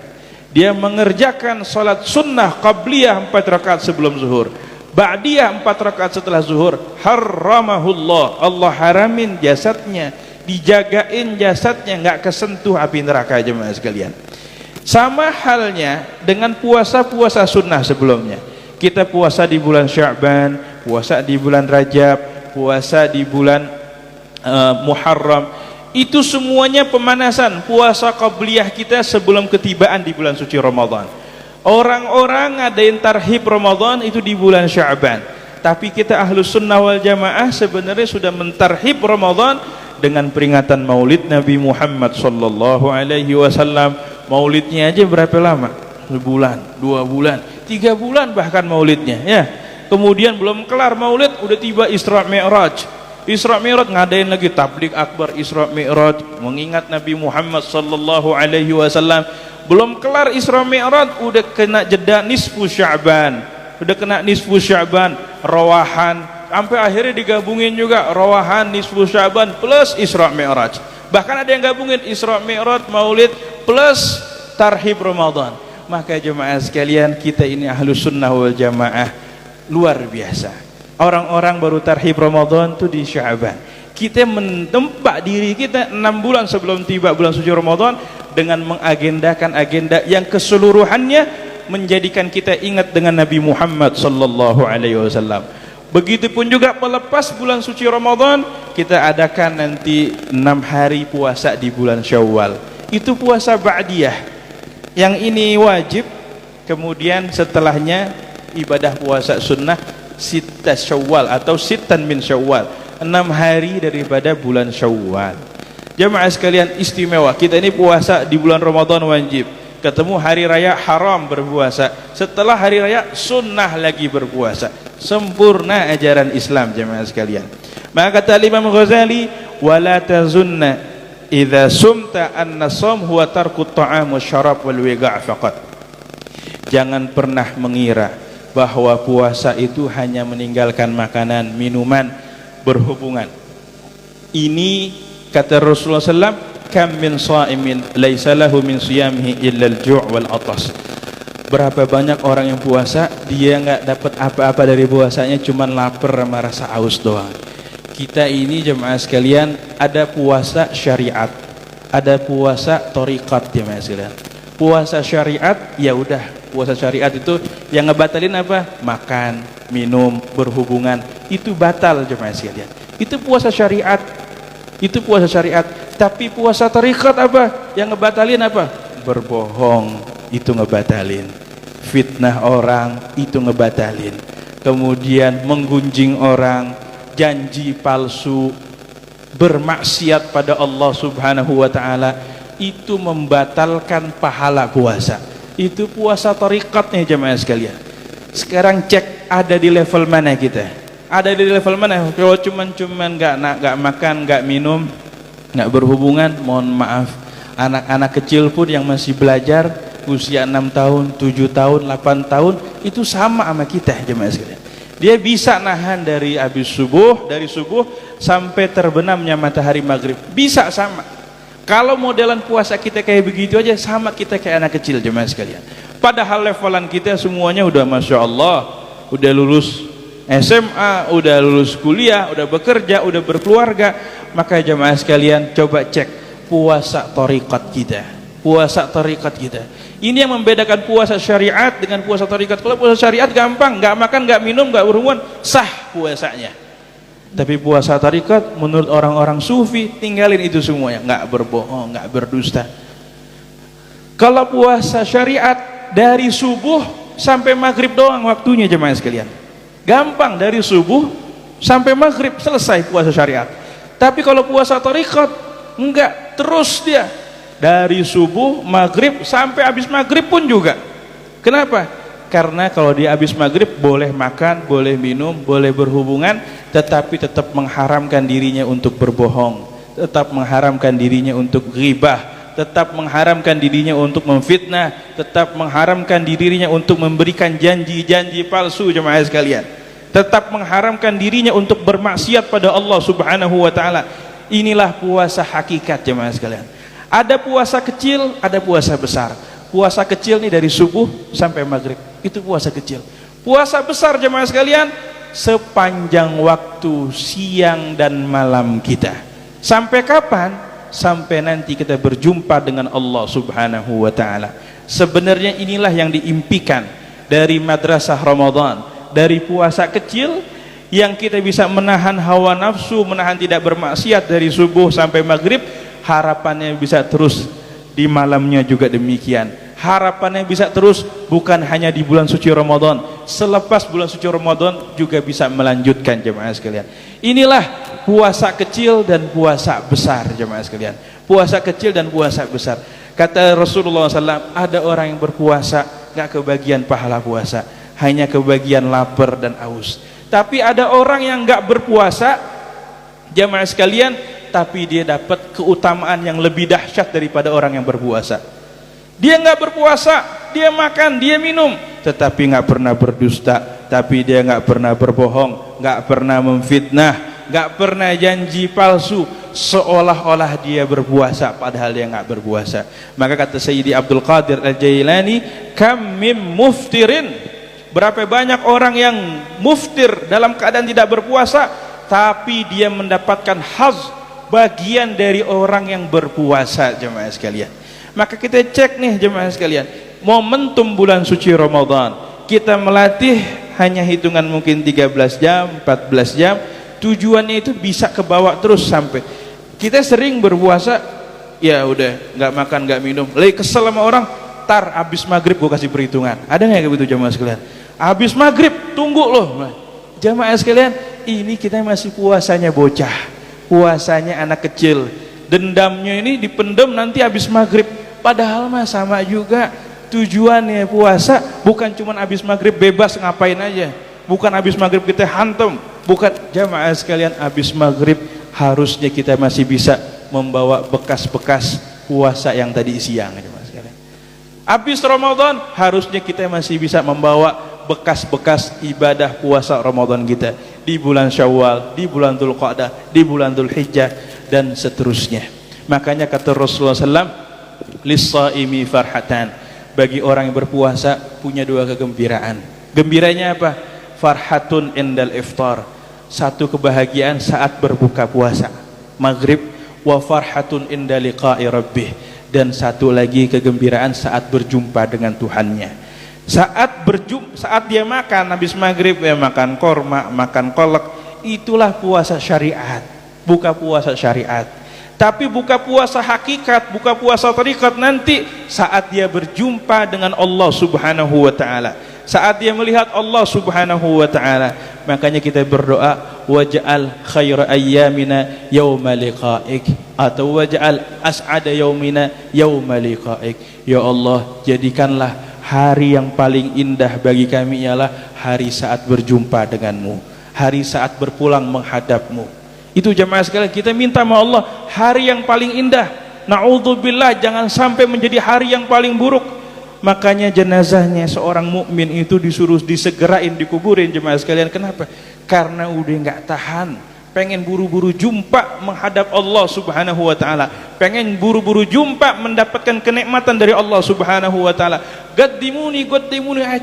Dia mengerjakan salat sunnah qabliyah 4 rakaat sebelum zuhur, ba'diyah 4 rakaat setelah zuhur, harramahullah, Allah haramin jasadnya, dijagain jasadnya enggak kesentuh api neraka jemaah sekalian. Sama halnya dengan puasa-puasa sunnah sebelumnya. Kita puasa di bulan Sya'ban, puasa di bulan Rajab, puasa di bulan Muharram. Itu semuanya pemanasan, puasa qabliyah kita sebelum ketibaan di bulan suci Ramadan. Orang-orang ngadain tarhib Ramadan itu di bulan Sya'ban. Tapi kita Ahlus Sunnah wal Jamaah sebenarnya sudah mentarhib Ramadan dengan peringatan Maulid Nabi Muhammad sallallahu alaihi wasallam. Maulidnya aja berapa lama? Sebulan, 2 bulan, 3 bulan bahkan maulidnya ya. Kemudian belum kelar maulid udah tiba Isra Mi'raj. Isra Mi'raj ngadain lagi tabligh akbar Isra Mi'raj mengingat Nabi Muhammad sallallahu alaihi wasallam. Belum kelar Isra Mi'raj udah kena jeda nisfu Sya'ban. Udah kena nisfu Sya'ban, rawahan, sampai akhirnya digabungin juga rawahan, nisfu Sya'ban plus Isra Mi'raj. Bahkan ada yang gabungin Isra Mi'raj, Maulid plus Tarhib Ramadan. Maka jemaah sekalian, kita ini Ahlus Sunnah wal Jamaah luar biasa. Orang-orang baru Tarhib Ramadan itu di Sya'ban. Kita menempa diri kita 6 bulan sebelum tiba bulan suci Ramadan dengan mengagendakan agenda yang keseluruhannya menjadikan kita ingat dengan Nabi Muhammad sallallahu alaihi wasallam. Begitupun juga melepas bulan suci Ramadan, kita adakan nanti 6 hari puasa di bulan Syawal. Itu puasa ba'diyah. Yang ini wajib, kemudian setelahnya ibadah puasa sunnah Sitta Syawal atau Sittan min Syawal, 6 hari daripada bulan Syawal. Jamaah sekalian istimewa, kita ini puasa di bulan Ramadan wajib, ketemu hari raya haram berpuasa, setelah hari raya sunnah lagi berpuasa. Sempurna ajaran Islam jamaah sekalian. Maka kata Imam Ghazali, wala tazunna idza sumta anna shaum huwa tarku ta'am wasyarab wal wiga' faqat. Jangan pernah mengira bahwa puasa itu hanya meninggalkan makanan, minuman, berhubungan. Ini kata Rasulullah SAW, kam min sha'imin laisa lahu min siyamihi illa al-ju' wal atas. Berapa banyak orang yang puasa, dia nggak dapat apa-apa dari puasanya, cuman lapar sama rasa haus doang. Kita ini jemaah sekalian, ada puasa syariat, ada puasa thariqat jemaah sekalian. Puasa syariat, ya udah, puasa syariat itu yang ngebatalin apa? Makan, minum, berhubungan, itu batal jemaah sekalian. Itu puasa syariat. Itu puasa syariat. Tapi puasa thariqat apa? Yang ngebatalin apa? Berbohong, itu ngebatalin. Fitnah orang, itu ngebatalin. Kemudian menggunjing orang, janji palsu, bermaksiat pada Allah Subhanahu wa taala, itu membatalkan pahala puasa. Itu puasa thariqat nih jemaah sekalian. Sekarang cek ada di level mana kita? Ada di level mana? Kalau cuman nggak makan, nggak minum, nggak berhubungan, mohon maaf, anak-anak kecil pun yang masih belajar usia 6 tahun, 7 tahun, 8 tahun itu sama kita jemaah sekalian. Dia bisa nahan dari habis subuh, dari subuh sampai terbenamnya matahari maghrib, bisa sama. Kalau modelan puasa kita kayak begitu aja, sama kita kayak anak kecil jemaah sekalian. Padahal levelan kita semuanya udah masya Allah, udah lulus SMA, udah lulus kuliah, udah bekerja, udah berkeluarga. Maka jemaah sekalian coba cek puasa thariqat kita, puasa thariqat kita. Ini yang membedakan puasa syariat dengan puasa thariqat. Kalau puasa syariat gampang, nggak makan, nggak minum, nggak berhubungan, sah puasanya. Tapi puasa thariqat menurut orang-orang sufi, tinggalin itu semuanya, nggak berbohong, nggak berdusta. Kalau puasa syariat dari subuh sampai maghrib doang waktunya jemaah sekalian. Gampang, dari subuh sampai maghrib selesai puasa syariat. Tapi kalau puasa thariqat enggak, terus dia dari subuh, maghrib sampai habis maghrib pun juga. Kenapa? Karena kalau dia habis maghrib boleh makan, boleh minum, boleh berhubungan, tetapi tetap mengharamkan dirinya untuk berbohong, tetap mengharamkan dirinya untuk ghibah, tetap mengharamkan dirinya untuk memfitnah, tetap mengharamkan dirinya untuk memberikan janji-janji palsu jemaah sekalian, tetap mengharamkan dirinya untuk bermaksiat pada Allah Subhanahu wa taala. Inilah puasa hakikat jemaah sekalian. Ada puasa kecil, ada puasa besar. Puasa kecil nih dari subuh sampai maghrib, itu puasa kecil. Puasa besar jemaah sekalian, sepanjang waktu siang dan malam kita. Sampai kapan? Sampai nanti kita berjumpa dengan Allah Subhanahu wa taala. Sebenarnya inilah yang diimpikan dari madrasah Ramadan, dari puasa kecil yang kita bisa menahan hawa nafsu, menahan tidak bermaksiat dari subuh sampai maghrib. Harapannya bisa terus di malamnya juga demikian. Harapannya bisa terus bukan hanya di bulan suci Ramadan, selepas bulan suci Ramadan juga bisa melanjutkan jemaah sekalian. Inilah puasa kecil dan puasa besar jemaah sekalian. Puasa kecil dan puasa besar. Kata Rasulullah SAW, ada orang yang berpuasa gak kebagian pahala puasa, hanya kebagian lapar dan haus. Tapi ada orang yang gak berpuasa jemaah sekalian, tapi dia dapat keutamaan yang lebih dahsyat daripada orang yang berpuasa. Dia nggak berpuasa, dia makan, dia minum, tetapi nggak pernah berdusta, tapi dia nggak pernah berbohong, nggak pernah memfitnah, nggak pernah janji palsu, seolah-olah dia berpuasa padahal dia nggak berpuasa. Maka kata Sayyidi Abdul Qadir Al-Jailani, kam mim muftirin, berapa banyak orang yang muftir dalam keadaan tidak berpuasa, tapi dia mendapatkan haz, bagian dari orang yang berpuasa. Jemaah sekalian, maka kita cek nih jemaah sekalian, momentum bulan suci Ramadan, kita melatih hanya hitungan mungkin 13 jam, 14 jam, tujuannya itu bisa ke bawah terus sampai kita sering berpuasa, ya udah nggak makan nggak minum, lagi kesel sama orang, tar abis maghrib gue kasih perhitungan. Ada nggak kayak begitu jemaah sekalian? Abis maghrib tunggu loh jemaah sekalian, ini kita masih puasanya bocah, puasanya anak kecil, dendamnya ini dipendam nanti abis maghrib. Padahal mah sama juga tujuannya puasa, bukan cuma abis maghrib bebas ngapain aja, bukan abis maghrib kita hantam, bukan. Jamaah sekalian, abis maghrib harusnya kita masih bisa membawa bekas-bekas puasa yang tadi siang. Jamaah sekalian, abis Ramadan harusnya kita masih bisa membawa bekas-bekas ibadah puasa Ramadan kita di bulan Syawal, di bulan Dzulqa'dah, di bulan Dzulhijjah dan seterusnya. Makanya kata Rasulullah SAW, lis-shaimi farhatan, bagi orang yang berpuasa punya dua kegembiraan. Gembiranya apa? Farhatun indal iftar, satu kebahagiaan saat berbuka puasa maghrib, wa farhatun inda liqa'i rabbih, dan satu lagi kegembiraan saat berjumpa dengan Tuhannya. Saat dia makan habis maghrib, ya makan korma, makan kolak, itulah puasa syariat, buka puasa syariat. Tapi buka puasa hakikat, buka puasa tarikat nanti saat dia berjumpa dengan Allah Subhanahu wa taala, saat dia melihat Allah Subhanahu wa taala. Makanya kita berdoa, waj'al khaira ayyamina yauma liqa'ik, atau waj'al as'ada yaumina yauma liqa'ik. Ya Allah, jadikanlah hari yang paling indah bagi kami ialah hari saat berjumpa denganmu, hari saat berpulang menghadapmu. Itu jemaah sekalian, kita minta sama Allah hari yang paling indah. Na'udzubillah, jangan sampai menjadi hari yang paling buruk. Makanya jenazahnya seorang mukmin itu disuruh disegerain, dikuburin jemaah sekalian. Kenapa? Karena udah nggak tahan, pengen buru-buru jumpa menghadap Allah Subhanahu wa taala, pengen buru-buru jumpa mendapatkan kenikmatan dari Allah Subhanahu wa taala. Gaddimuni, ayo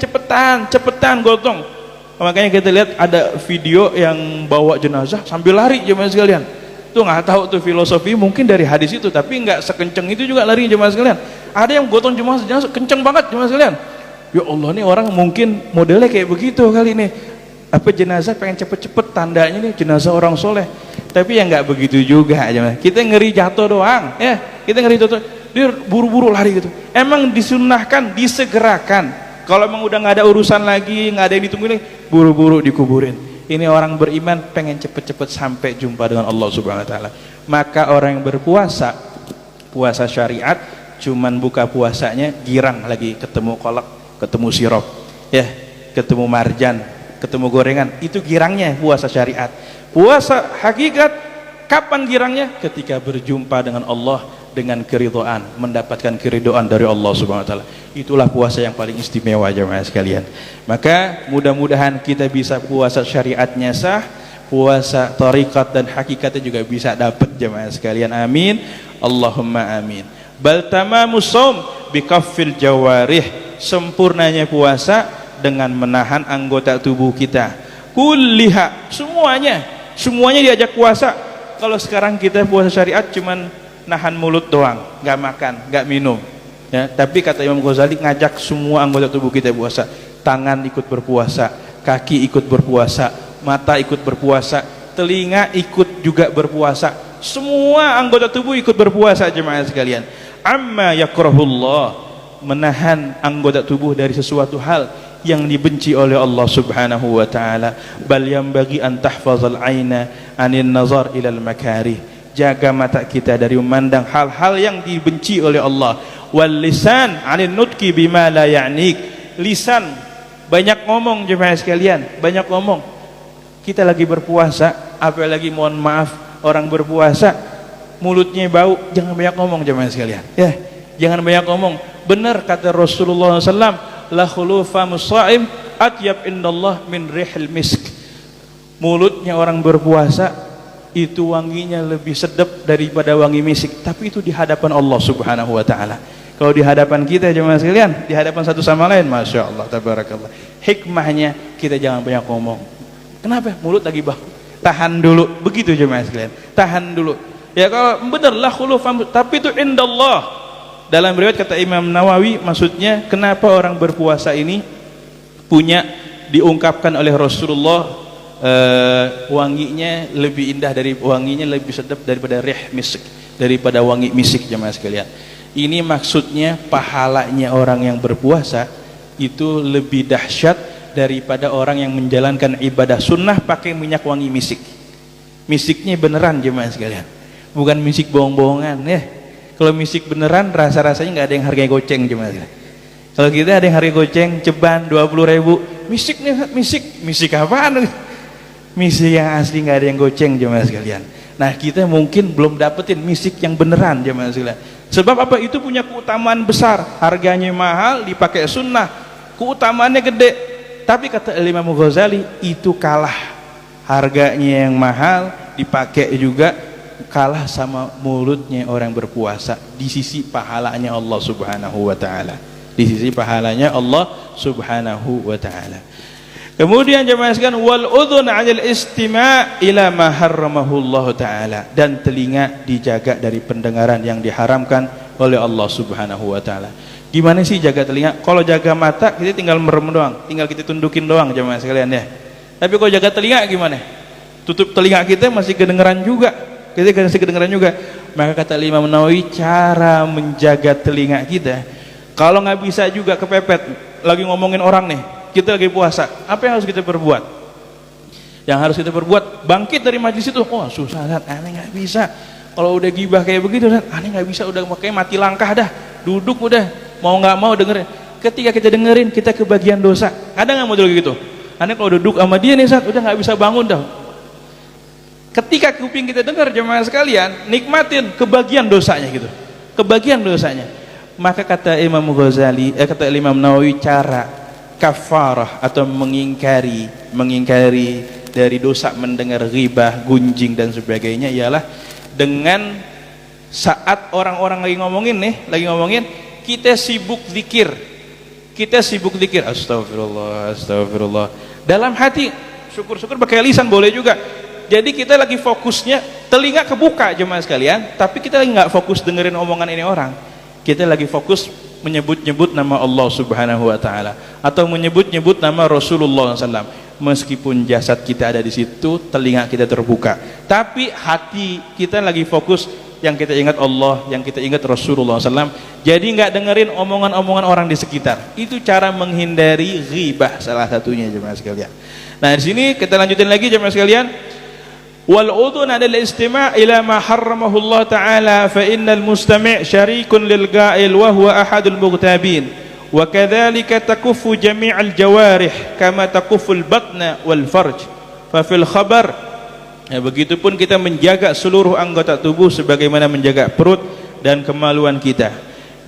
cepetan gotong. Makanya kita lihat ada video yang bawa jenazah sambil lari jemaah sekalian. Tuh nggak tahu tuh filosofi mungkin dari hadis itu, tapi nggak sekenceng itu juga lari jemaah sekalian. Ada yang gotong jenazah kenceng banget jemaah sekalian. Ya Allah, nih orang mungkin modelnya kayak begitu kali ini. Apa jenazah pengen cepet-cepet, tandanya nih jenazah orang soleh. Tapi ya nggak begitu juga jemaah. Kita ngeri jatuh doang, ya. Kita ngeri jatuh, dia buru-buru lari gitu. Emang disunahkan, disegerakan. Kalau emang udah nggak ada urusan lagi, nggak ada yang ditungguin, buru-buru dikuburin. Ini orang beriman pengen cepet-cepet sampai jumpa dengan Allah Subhanahu wa taala. Maka orang yang berpuasa, puasa syariat, cuman buka puasanya girang lagi ketemu kolak, ketemu sirup, ya, ketemu marjan, ketemu gorengan, itu girangnya puasa syariat. Puasa hakikat kapan girangnya? Ketika berjumpa dengan Allah dengan keridhaan, mendapatkan keridhaan dari Allah Subhanahu wa taala. Itulah puasa yang paling istimewa jemaah sekalian. Maka mudah-mudahan kita bisa puasa syariatnya sah, puasa tarikat dan hakikatnya juga bisa dapat jemaah sekalian. Amin. Allahumma amin. Bal tamamus shaum bikaffil jawarih, sempurnanya puasa dengan menahan anggota tubuh kita kulliha, semuanya diajak puasa. Kalau sekarang kita puasa syariat cuman nahan mulut doang, nggak makan, nggak minum, ya. Tapi kata Imam Ghazali ngajak semua anggota tubuh kita puasa. Tangan ikut berpuasa, kaki ikut berpuasa, mata ikut berpuasa, telinga ikut juga berpuasa, semua anggota tubuh ikut berpuasa jemaah sekalian. Amma yakrahullah, menahan anggota tubuh dari sesuatu hal yang dibenci oleh Allah Subhanahu wa taala. Bal yanbaghi an tahfazal aina anin nazar ilal makarih, jaga mata kita dari memandang hal-hal yang dibenci oleh Allah. Wal lisan anin nutqi bima la ya'nik, lisan banyak ngomong jemaah sekalian, banyak ngomong. Kita lagi berpuasa, apalagi mohon maaf orang berpuasa mulutnya bau, jangan banyak ngomong jemaah sekalian, ya, jangan banyak ngomong. Benar kata Rasulullah SAW, la khulufamus shaim atyab indallah min rihil misk. Mulutnya orang berpuasa itu wanginya lebih sedap daripada wangi misik, tapi itu di hadapan Allah Subhanahu wa taala. Kalau di hadapan kita jemaah sekalian, di hadapan satu sama lain, masya Allah, tabarakallah. Hikmahnya kita jangan banyak ngomong. Kenapa? Mulut lagi bau. Tahan dulu, begitu jemaah sekalian. Tahan dulu. Ya kalau benar la khulufam, tapi itu indallah. Dalam riwayat kata Imam Nawawi, maksudnya kenapa orang berpuasa ini punya diungkapkan oleh Rasulullah wanginya lebih indah dari wanginya lebih sedap daripada rih misik, daripada wangi misik jemaah sekalian. Ini maksudnya pahalanya orang yang berpuasa itu lebih dahsyat daripada orang yang menjalankan ibadah sunnah pakai minyak wangi misik. Misiknya beneran jemaah sekalian, bukan misik bohong-bohongan ya. Kalau misik beneran rasa-rasanya nggak ada yang harganya goceng jemaah sekalian. Kalau kita ada yang harga goceng ceban 20.000, misik nih, misik apaan? Misik yang asli nggak ada yang goceng jemaah sekalian. Nah kita mungkin belum dapetin misik yang beneran jemaah sekalian. Sebab apa? Itu punya keutamaan besar, harganya mahal, dipakai sunnah, keutamaannya gede. Tapi kata Imam Ghazali itu kalah, harganya yang mahal dipakai juga kalah sama mulutnya orang berpuasa di sisi pahalanya Allah Subhanahu wa taala. Di sisi pahalanya Allah Subhanahu wa taala. Kemudian jemaah sekalian, wal udhun 'anil istima' ila ma harramahu Allah taala, dan telinga dijaga dari pendengaran yang diharamkan oleh Allah Subhanahu wa taala. Gimana sih jaga telinga? Kalau jaga mata kita tinggal merem doang, tinggal kita tundukin doang jemaah sekalian ya. Tapi kalau jaga telinga gimana? Tutup telinga kita masih kedengeran juga. Kita masih kedengeran juga. Maka kata Imam Nawawi, cara menjaga telinga kita, kalau nggak bisa juga kepepet lagi ngomongin orang nih, kita lagi puasa, apa yang harus kita perbuat? Yang harus kita perbuat, bangkit dari majlis itu. Oh susah Ustaz, aneh nggak bisa. Kalau udah gibah kayak begitu Ustaz, aneh nggak bisa, udah kayak mati langkah dah, duduk udah, mau nggak mau dengerin. Ketika kita dengerin, kita kebagian dosa. Ada nggak model gitu? Aneh kalau duduk sama dia nih Ustaz, udah nggak bisa bangun dah. Ketika kuping kita dengar jemaah sekalian, nikmatin kebagian dosanya gitu, kebagian dosanya. Maka kata Imam Ghazali, kata Imam Nawawi, cara kafarah atau mengingkari dari dosa mendengar ghibah, gunjing dan sebagainya ialah dengan saat orang-orang lagi ngomongin kita sibuk zikir, astagfirullah, astagfirullah dalam hati, syukur-syukur pakai lisan boleh juga. Jadi kita lagi fokusnya, telinga kebuka jemaah sekalian, tapi kita lagi nggak fokus dengerin omongan ini orang. Kita lagi fokus menyebut-nyebut nama Allah Subhanahu wa taala atau menyebut-nyebut nama Rasulullah SAW. Meskipun jasad kita ada di situ, telinga kita terbuka, tapi hati kita lagi fokus, yang kita ingat Allah, yang kita ingat Rasulullah SAW. Jadi nggak dengerin omongan-omongan orang di sekitar. Itu cara menghindari ghibah salah satunya jemaah sekalian. Nah di sini kita lanjutin lagi jemaah sekalian. Wal udhun 'ala al-istima' ila ma harramahu Allah ta'ala fa innal mustami' syarikun lil qa'il wa huwa ahadul mughtabin wa kadzalika takuffu jami'al jawarih kama takufful batna wal farj fa fil khabar, ya, begitupun kita menjaga seluruh anggota tubuh sebagaimana menjaga perut dan kemaluan kita.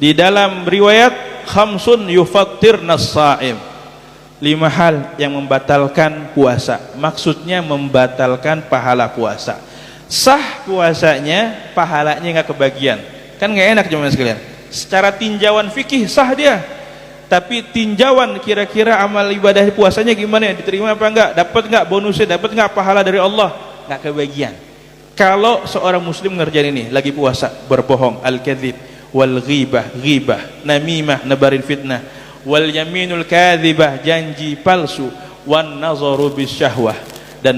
Di dalam riwayat khamsun yufattirna as-sha'im, 5 hal yang membatalkan puasa, maksudnya membatalkan pahala puasa. Sah puasanya, pahalanya nggak kebagian, kan nggak enak jemaah sekalian. Secara tinjauan fikih sah dia, tapi tinjauan kira-kira amal ibadah puasanya gimana, diterima apa enggak, dapat nggak bonusnya, dapat nggak pahala dari Allah, nggak kebagian. Kalau seorang muslim ngerjain ini lagi puasa, berbohong, al-kadzib wal ghibah, namimah, nebarin fitnah, wal yaminul kadzibah, janji palsu, wan nazaru bisyahwah, dan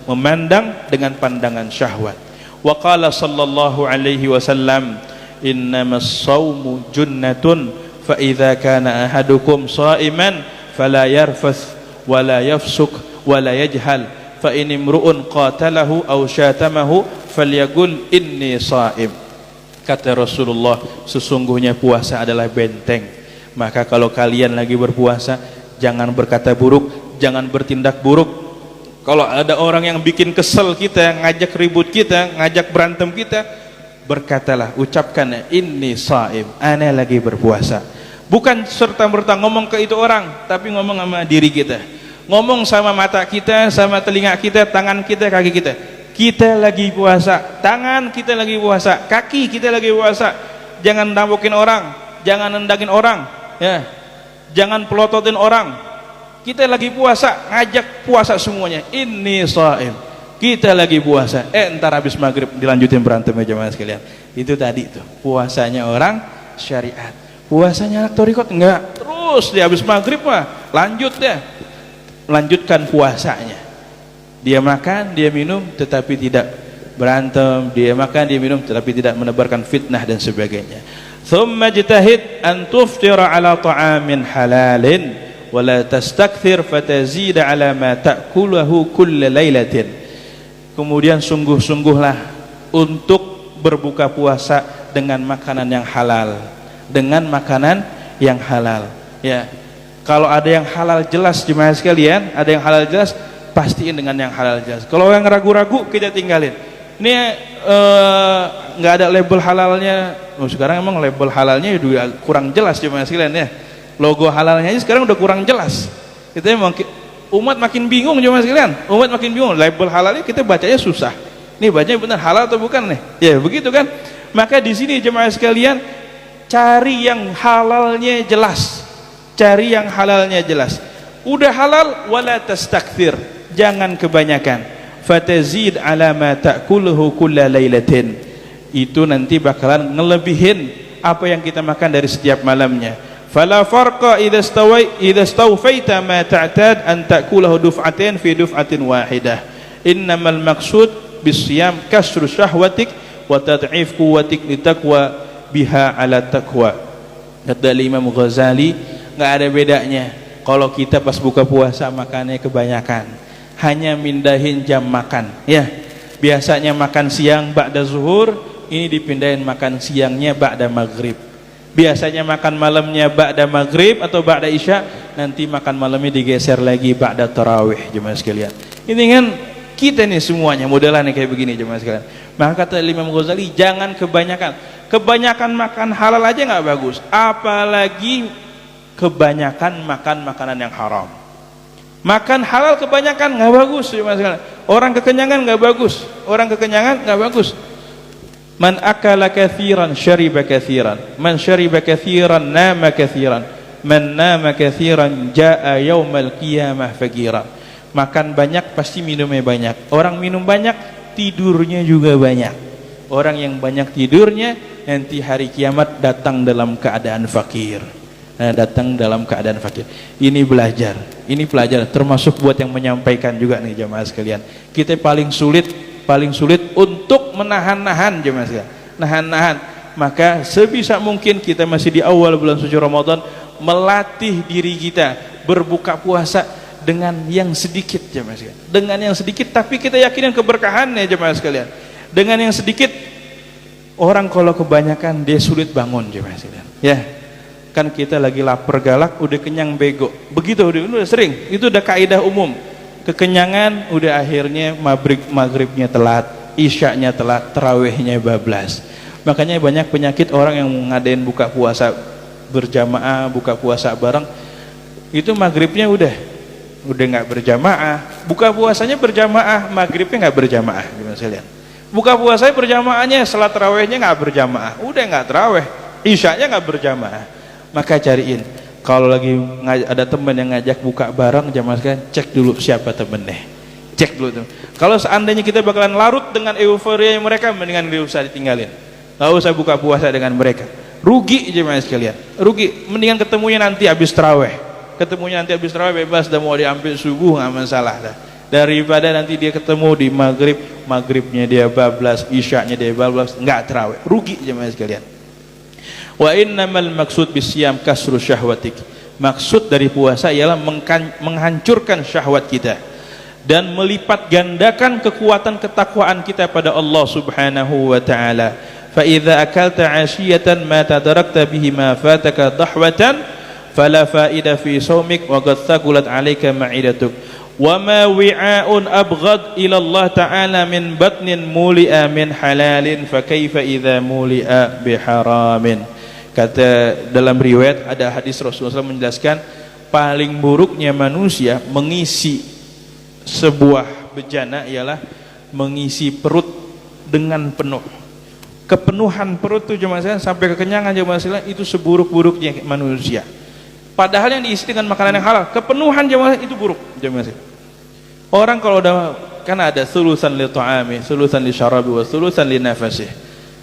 memandang dengan pandangan syahwat. Wa qala sallallahu alaihi wasallam, innamas shaumu junnatun fa idza kana ahadukum shaiman fala yarfath wala yafsuk wala yajhal fa in imru'un qatalahu aw syatamahu falyaqul inni shaim. Kata Rasulullah, sesungguhnya puasa adalah benteng. Maka kalau kalian lagi berpuasa, jangan berkata buruk, jangan bertindak buruk. Kalau ada orang yang bikin kesel kita, ngajak ribut kita, ngajak berantem kita, berkatalah, ucapkan inni shaim, ana lagi berpuasa. Bukan serta-merta ngomong ke itu orang, tapi ngomong sama diri kita. Ngomong sama mata kita, sama telinga kita, tangan kita, kaki kita. Kita lagi puasa, tangan kita lagi puasa, kaki kita lagi puasa. Jangan nambokin orang, jangan nendangin orang, ya. Jangan pelototin orang. Kita lagi puasa, ngajak puasa semuanya. Inni shaim. Kita lagi puasa. Entar habis maghrib dilanjutin berantem ya jemaah sekalian. Itu tadi tuh puasanya orang syariat. Puasanya anak torikot enggak. Terus dia habis maghrib mah lanjut deh. Lanjutkan puasanya. Dia makan, dia minum, tetapi tidak berantem. Dia makan, dia minum, tetapi tidak menebarkan fitnah dan sebagainya. Thumma jitahid an tuftira ala ta'amin halalin wa la tastakthir fatazida ala ma ta'kuluhu kulla lailatin. Kemudian sungguh-sungguhlah untuk berbuka puasa dengan makanan yang halal. Dengan makanan yang halal. Ya. Kalau ada yang halal jelas jemaah sekalian, ada yang halal jelas, pastiin dengan yang halal jelas. Kalau yang ragu-ragu kita tinggalin. Ini nggak ada label halalnya. Sekarang emang label halalnya juga kurang jelas jemaah sekalian ya. Logo halalnya sekarang udah kurang jelas. Kita emang umat makin bingung jemaah sekalian. Umat makin bingung. Label halalnya kita bacanya susah. Ini bacanya benar halal atau bukan nih? Ya begitu kan. Maka di sini jemaah sekalian cari yang halalnya jelas. Cari yang halalnya jelas. Udah halal wala tastakthir, jangan kebanyakan. Fatazid ala ma ta'kuluhu kulla lailatin. Itu nanti bakalan ngelebihin apa yang kita makan dari setiap malamnya. Fala farqa idza stawfaita ma ta'tad an ta'kulahu duf'atain fi duf'atin wahidah. Innamal maqsud bisyam kasru syahwatik wa tad'if quwwatik litaqwa biha ala taqwa. Kata Imam Ghazali, nggak ada bedanya kalau kita pas buka puasa makannya kebanyakan, hanya mindahin jam makan ya. Biasanya makan siang ba'da zuhur, ini dipindahin makan siangnya ba'da maghrib. Biasanya makan malamnya ba'da maghrib atau ba'da isya, nanti makan malamnya digeser lagi ba'da tarawih jemaah sekalian. Ini kan kita nih semuanya modelannya kayak begini jemaah sekalian. Maka kata Imam Ghazali, jangan kebanyakan. Kebanyakan makan halal aja nggak bagus, apalagi kebanyakan makan makanan yang haram. Makan halal kebanyakan nggak bagus jemaah sekalian. Orang kekenyangan nggak bagus. Orang kekenyangan nggak bagus. Man akala katsiran syariba katsiran. Man syariba katsiran nama katsiran. Man nama katsiran jaa yaumal qiyamah faqiran. Makan banyak pasti minumnya banyak. Orang minum banyak tidurnya juga banyak. Orang yang banyak tidurnya nanti hari kiamat datang dalam keadaan fakir. Datang dalam keadaan fakir. Ini belajar, ini pelajaran termasuk buat yang menyampaikan juga nih jemaah sekalian. Kita paling sulit untuk menahan-nahan jemaah sekalian. Nahan-nahan. Maka sebisa mungkin kita masih di awal bulan suci Ramadan, melatih diri kita berbuka puasa dengan yang sedikit jemaah sekalian. Dengan yang sedikit tapi kita yakinin keberkahannya jemaah sekalian. Dengan yang sedikit, orang kalau kebanyakan dia sulit bangun jemaah sekalian. Ya. Kan kita lagi lapar galak, udah kenyang bego. Begitu udah sering. Itu udah kaidah umum. Kekenyangan udah akhirnya maghribnya telat, isyanya telat, tarawihnya bablas. Makanya banyak penyakit orang yang ngadain buka puasa berjamaah, buka puasa bareng. Itu maghribnya udah nggak berjamaah. Buka puasanya berjamaah, maghribnya nggak berjamaah gimana sekalian. Buka puasanya berjamaahnya, salat tarawihnya nggak berjamaah, udah nggak tarawih, isyanya nggak berjamaah. Maka cariin, kalau lagi ada teman yang ngajak buka bareng jamaah sekalian, cek dulu siapa temennya, cek dulu. Kalau seandainya kita bakalan larut dengan euforia mereka, mendingan gak usah ditinggalin, gak usah buka puasa dengan mereka. Rugi jemaah sekalian, rugi. Mendingan ketemunya nanti habis tarawih, ketemunya nanti habis tarawih bebas, dan mau diambil subuh nggak masalah dah. Daripada nanti dia ketemu di maghribnya dia bablas, isyanya dia bablas, nggak tarawih, rugi jemaah sekalian. Wa innamal maksud bisyam kasru syahwatik. Maksud dari puasa ialah menghancurkan syahwat kita dan melipat gandakan kekuatan ketakwaan kita pada Allah Subhanahu wa taala. Fa idza akalta 'ashiyatan ma tadarakta bihi ma fataka dahwatan fala faida fi shaumik wa qad thaqulat 'alaika ma'idatuk. Wa ma wi'a'un abghad ila Allah ta'ala min batnin muli'a min halalin fa kaifa idza muli'a biharamin. Kata dalam riwayat ada hadis Rasulullah SAW menjelaskan paling buruknya manusia mengisi sebuah bejana ialah mengisi perut dengan penuh. Kepenuhan perut itu jemaah sekalian sampai kekenyangan jemaah sekalian itu seburuk-buruknya manusia. Padahal yang diisi dengan makanan yang halal, kepenuhan jemaah itu buruk jemaah sekalian. Orang kalau udah kan ada sulusan li ta'ami, sulusan li syarabi wa sulusan li nafasih.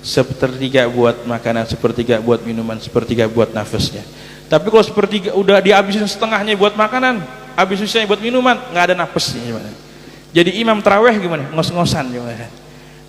Sepertiga buat makanan, sepertiga buat minuman, sepertiga buat nafasnya. Tapi kalau sepertiga udah dihabisin setengahnya buat makanan, habis sisanya buat minuman, nggak ada nafasnya gimana? Jadi imam taraweh gimana? Ngos-ngosan gimana?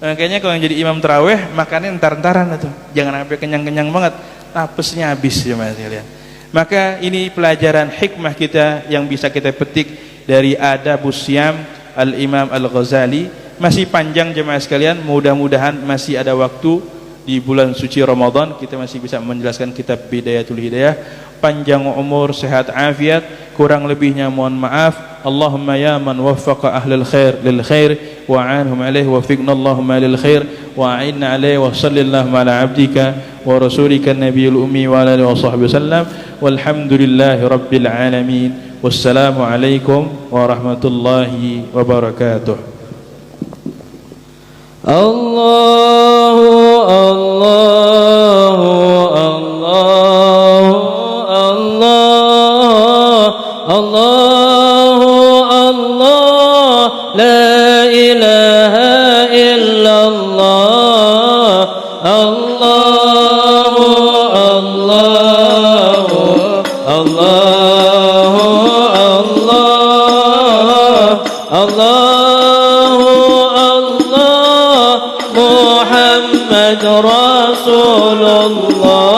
Kayaknya kalau yang jadi imam taraweh makannya entar-entaran itu, jangan sampai kenyang-kenyang banget, nafasnya habis gimana sekalian. Maka ini pelajaran hikmah kita yang bisa kita petik dari Adabus Syam Al-Imam Al-Ghazali. Masih panjang jemaah sekalian, mudah-mudahan masih ada waktu di bulan suci Ramadan kita masih bisa menjelaskan kitab Bidayatul Hidayah. Panjang umur, sehat afiat, kurang lebihnya mohon maaf. Allahumma ya man waffaqa ahlal khair lil khair wa anhum alaihi wa fiqna Allahumma lil khair wa a'inna alaihi wa sallallahu ala abdika wa rasulika nabiyil ummi wa ala alihi wa sahbihi wasallam walhamdulillahi rabbil alamin. Wassalamu alaikum warahmatullahi wabarakatuh. الله الله الله الله الله الله لا إله إلا الله الله الله الله الله الله محمد رسول الله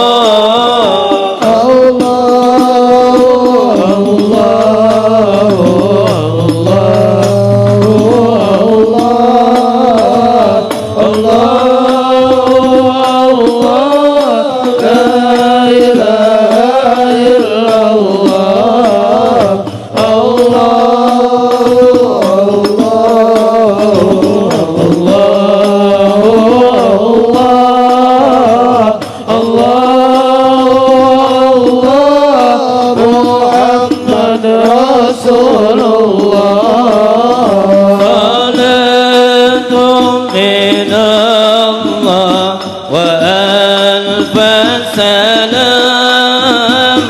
سلام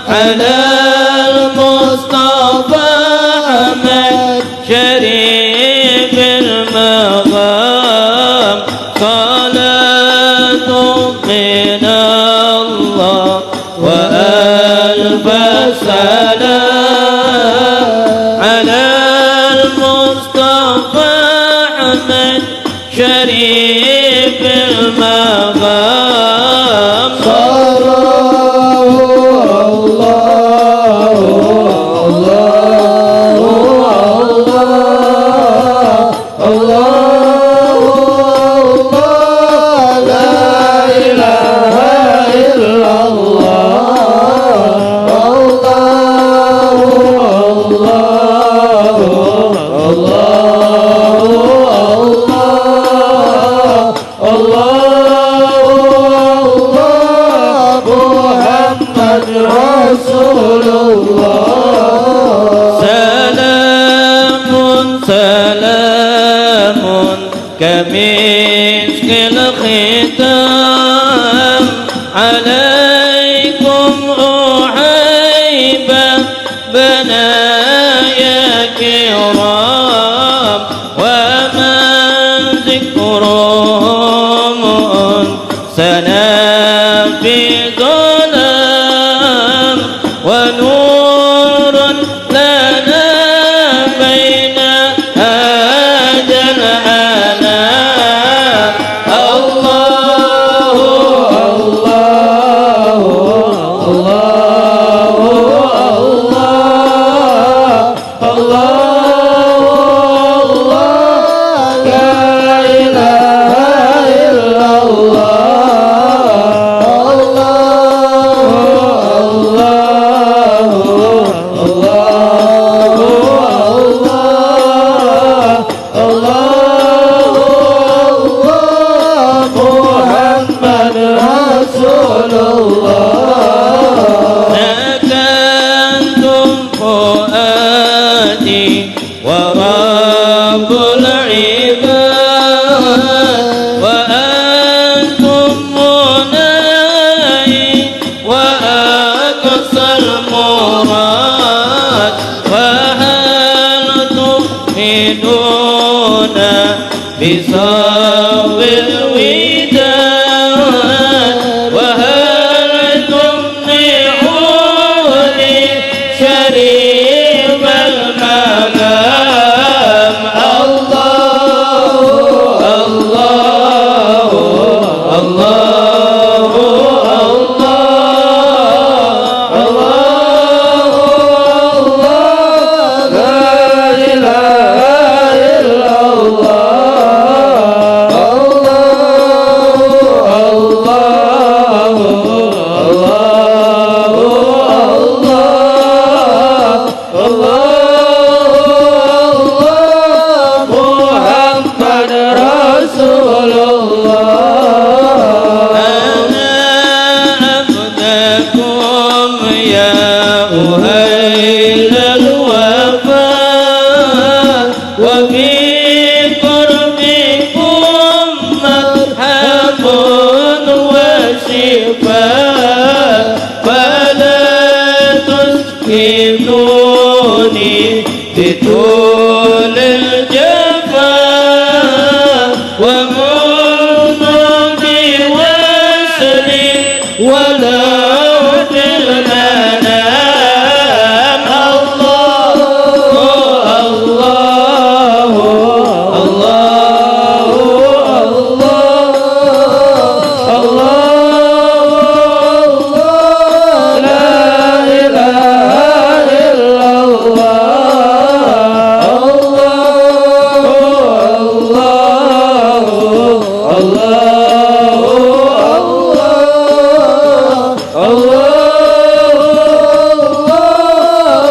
على المصطفى أحمد شريف المقام صلاة من الله وألف سلام على المصطفى أحمد شريف المقام كمسك الختام عليكم أحيبا بنايا كرام ومن ذكرهم سنا في ظلام ونور لنا بين هذا العالم الله الله الله الله الله لا إله إلا الله محمد رسول الله ولا أطلنا نام الله الله الله الله الله لا إله إلا الله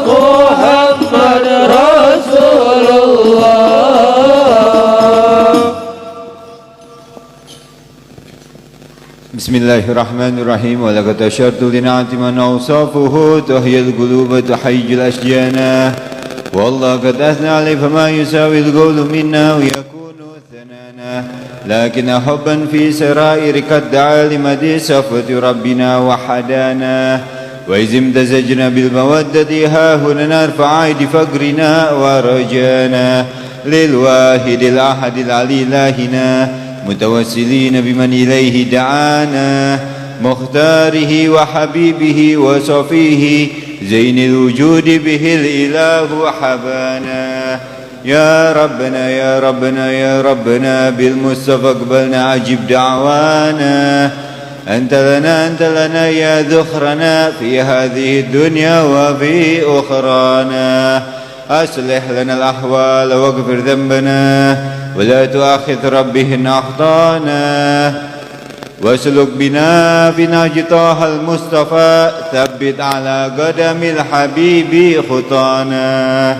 محمد رسول الله. بسم الله الرحمن الرحيم. ولقد أشرت لنعت من أوصافه تحيي القلوب تحيي الأشجان والله قد أثنى عليه فما يساوي القول منا ويكون ثنانا لكن حبا في سرائر قد دعا لمدي صفوة ربنا وحدانا وإذ امتزجنا بالمودة ها هنا نرفع عيد فقرنا ورجانا للواحد الأحد العلي إلهنا متوسلين بمن إليه دعانا مختاره وحبيبه وصفيه زين الوجود به الإله حبانا يا ربنا يا ربنا يا ربنا بالمصطفى اقبلنا عجب دعوانا أنت لنا يا ذخرنا في هذه الدنيا وفي أخرانا أصلح لنا الأحوال واغفر ذنبنا ولا تؤاخذ ربه إن أخطانا واسلك بنا في نهج طه المصطفى ثبت على قدم الحبيب خطانا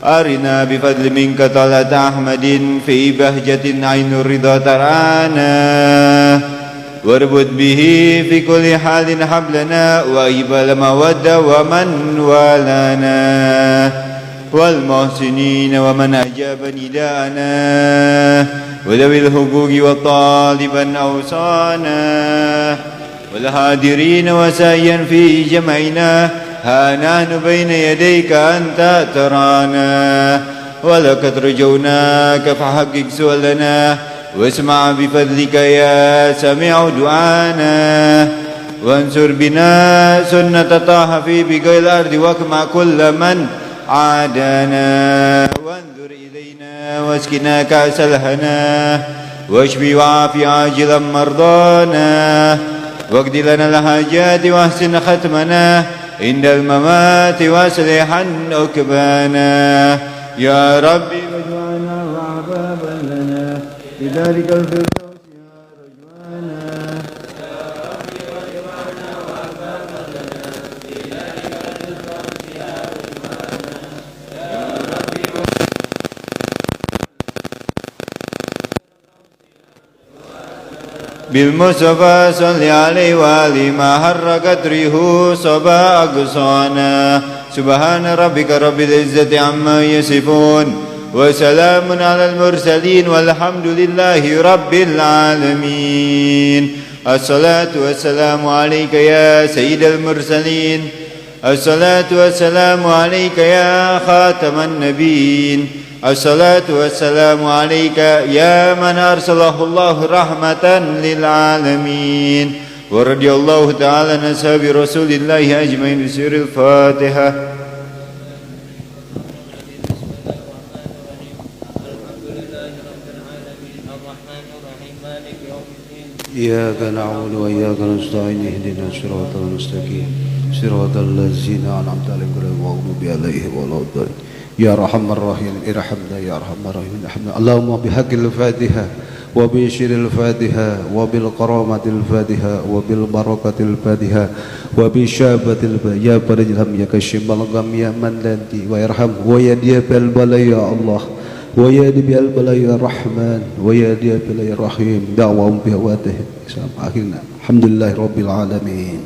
أرنا بفضل منك طلعة أحمد في بهجة عين الرضا ترعانا واربط به في كل حال حبلنا وإبال مودة ومن والانا والمحسنين ومن أجاب نداءنا وذوي الحقوق والطالبا أوصانا والهادرين وسايا في جمعنا ها نحن بين يديك أنت ترانا ولقد رجوناك فحقق سؤلنا واسمع بفضلك يا سميع دعانا وانصر بنا سنة طه في بقاع الأرض واكمع كل من عادانا وانظر إلينا واسقنا كأس الهنا واشفي وعافي عاجلا مرضانا واقض لنا الحاجات واحسن ختمنا عند الممات واصلحا عقبانا يا ربي واجعلنا وعبابا لنا بذلك الفردوس يا رجوانا بالمصطفى صل عليه وآله ما حركت ريحه صبا أقصانا سبحان ربك رب العزة عما يصفون وسلام على المرسلين والحمد لله رب العالمين. الصلاة والسلام عليك يا سيد المرسلين الصلاة والسلام عليك يا خاتم النبيين الصلاة والسلام عليك يا من أرسله الله رحمة للعالمين ورضي الله تعالى عن أصحاب رسول الله أجمعين بسر الفاتحة. إياك نعبد وإياك نستعين اهدنا الصراط المستقيم صراط الذين أنعمت عليهم غير المغضوب عليهم ولا الضالين. يا أرحم الراحمين ارحمنا يا أرحم الراحمين ارحمنا. اللهم بحق الفاتحة وبشر الفاتحة وبالكرامة الفاتحة وبالبركة الفاتحة وبشابة الفاتحة يا برجلهم يا كشم الغم يا من لنتي ويرحم ويدي بالبلاء يا الله ويدي بالبلاء يا الرحمن ويدي بالبلاء يا الرحيم دعوهم بهواته. Akhirnya Alhamdulillah Rabbil Alamin.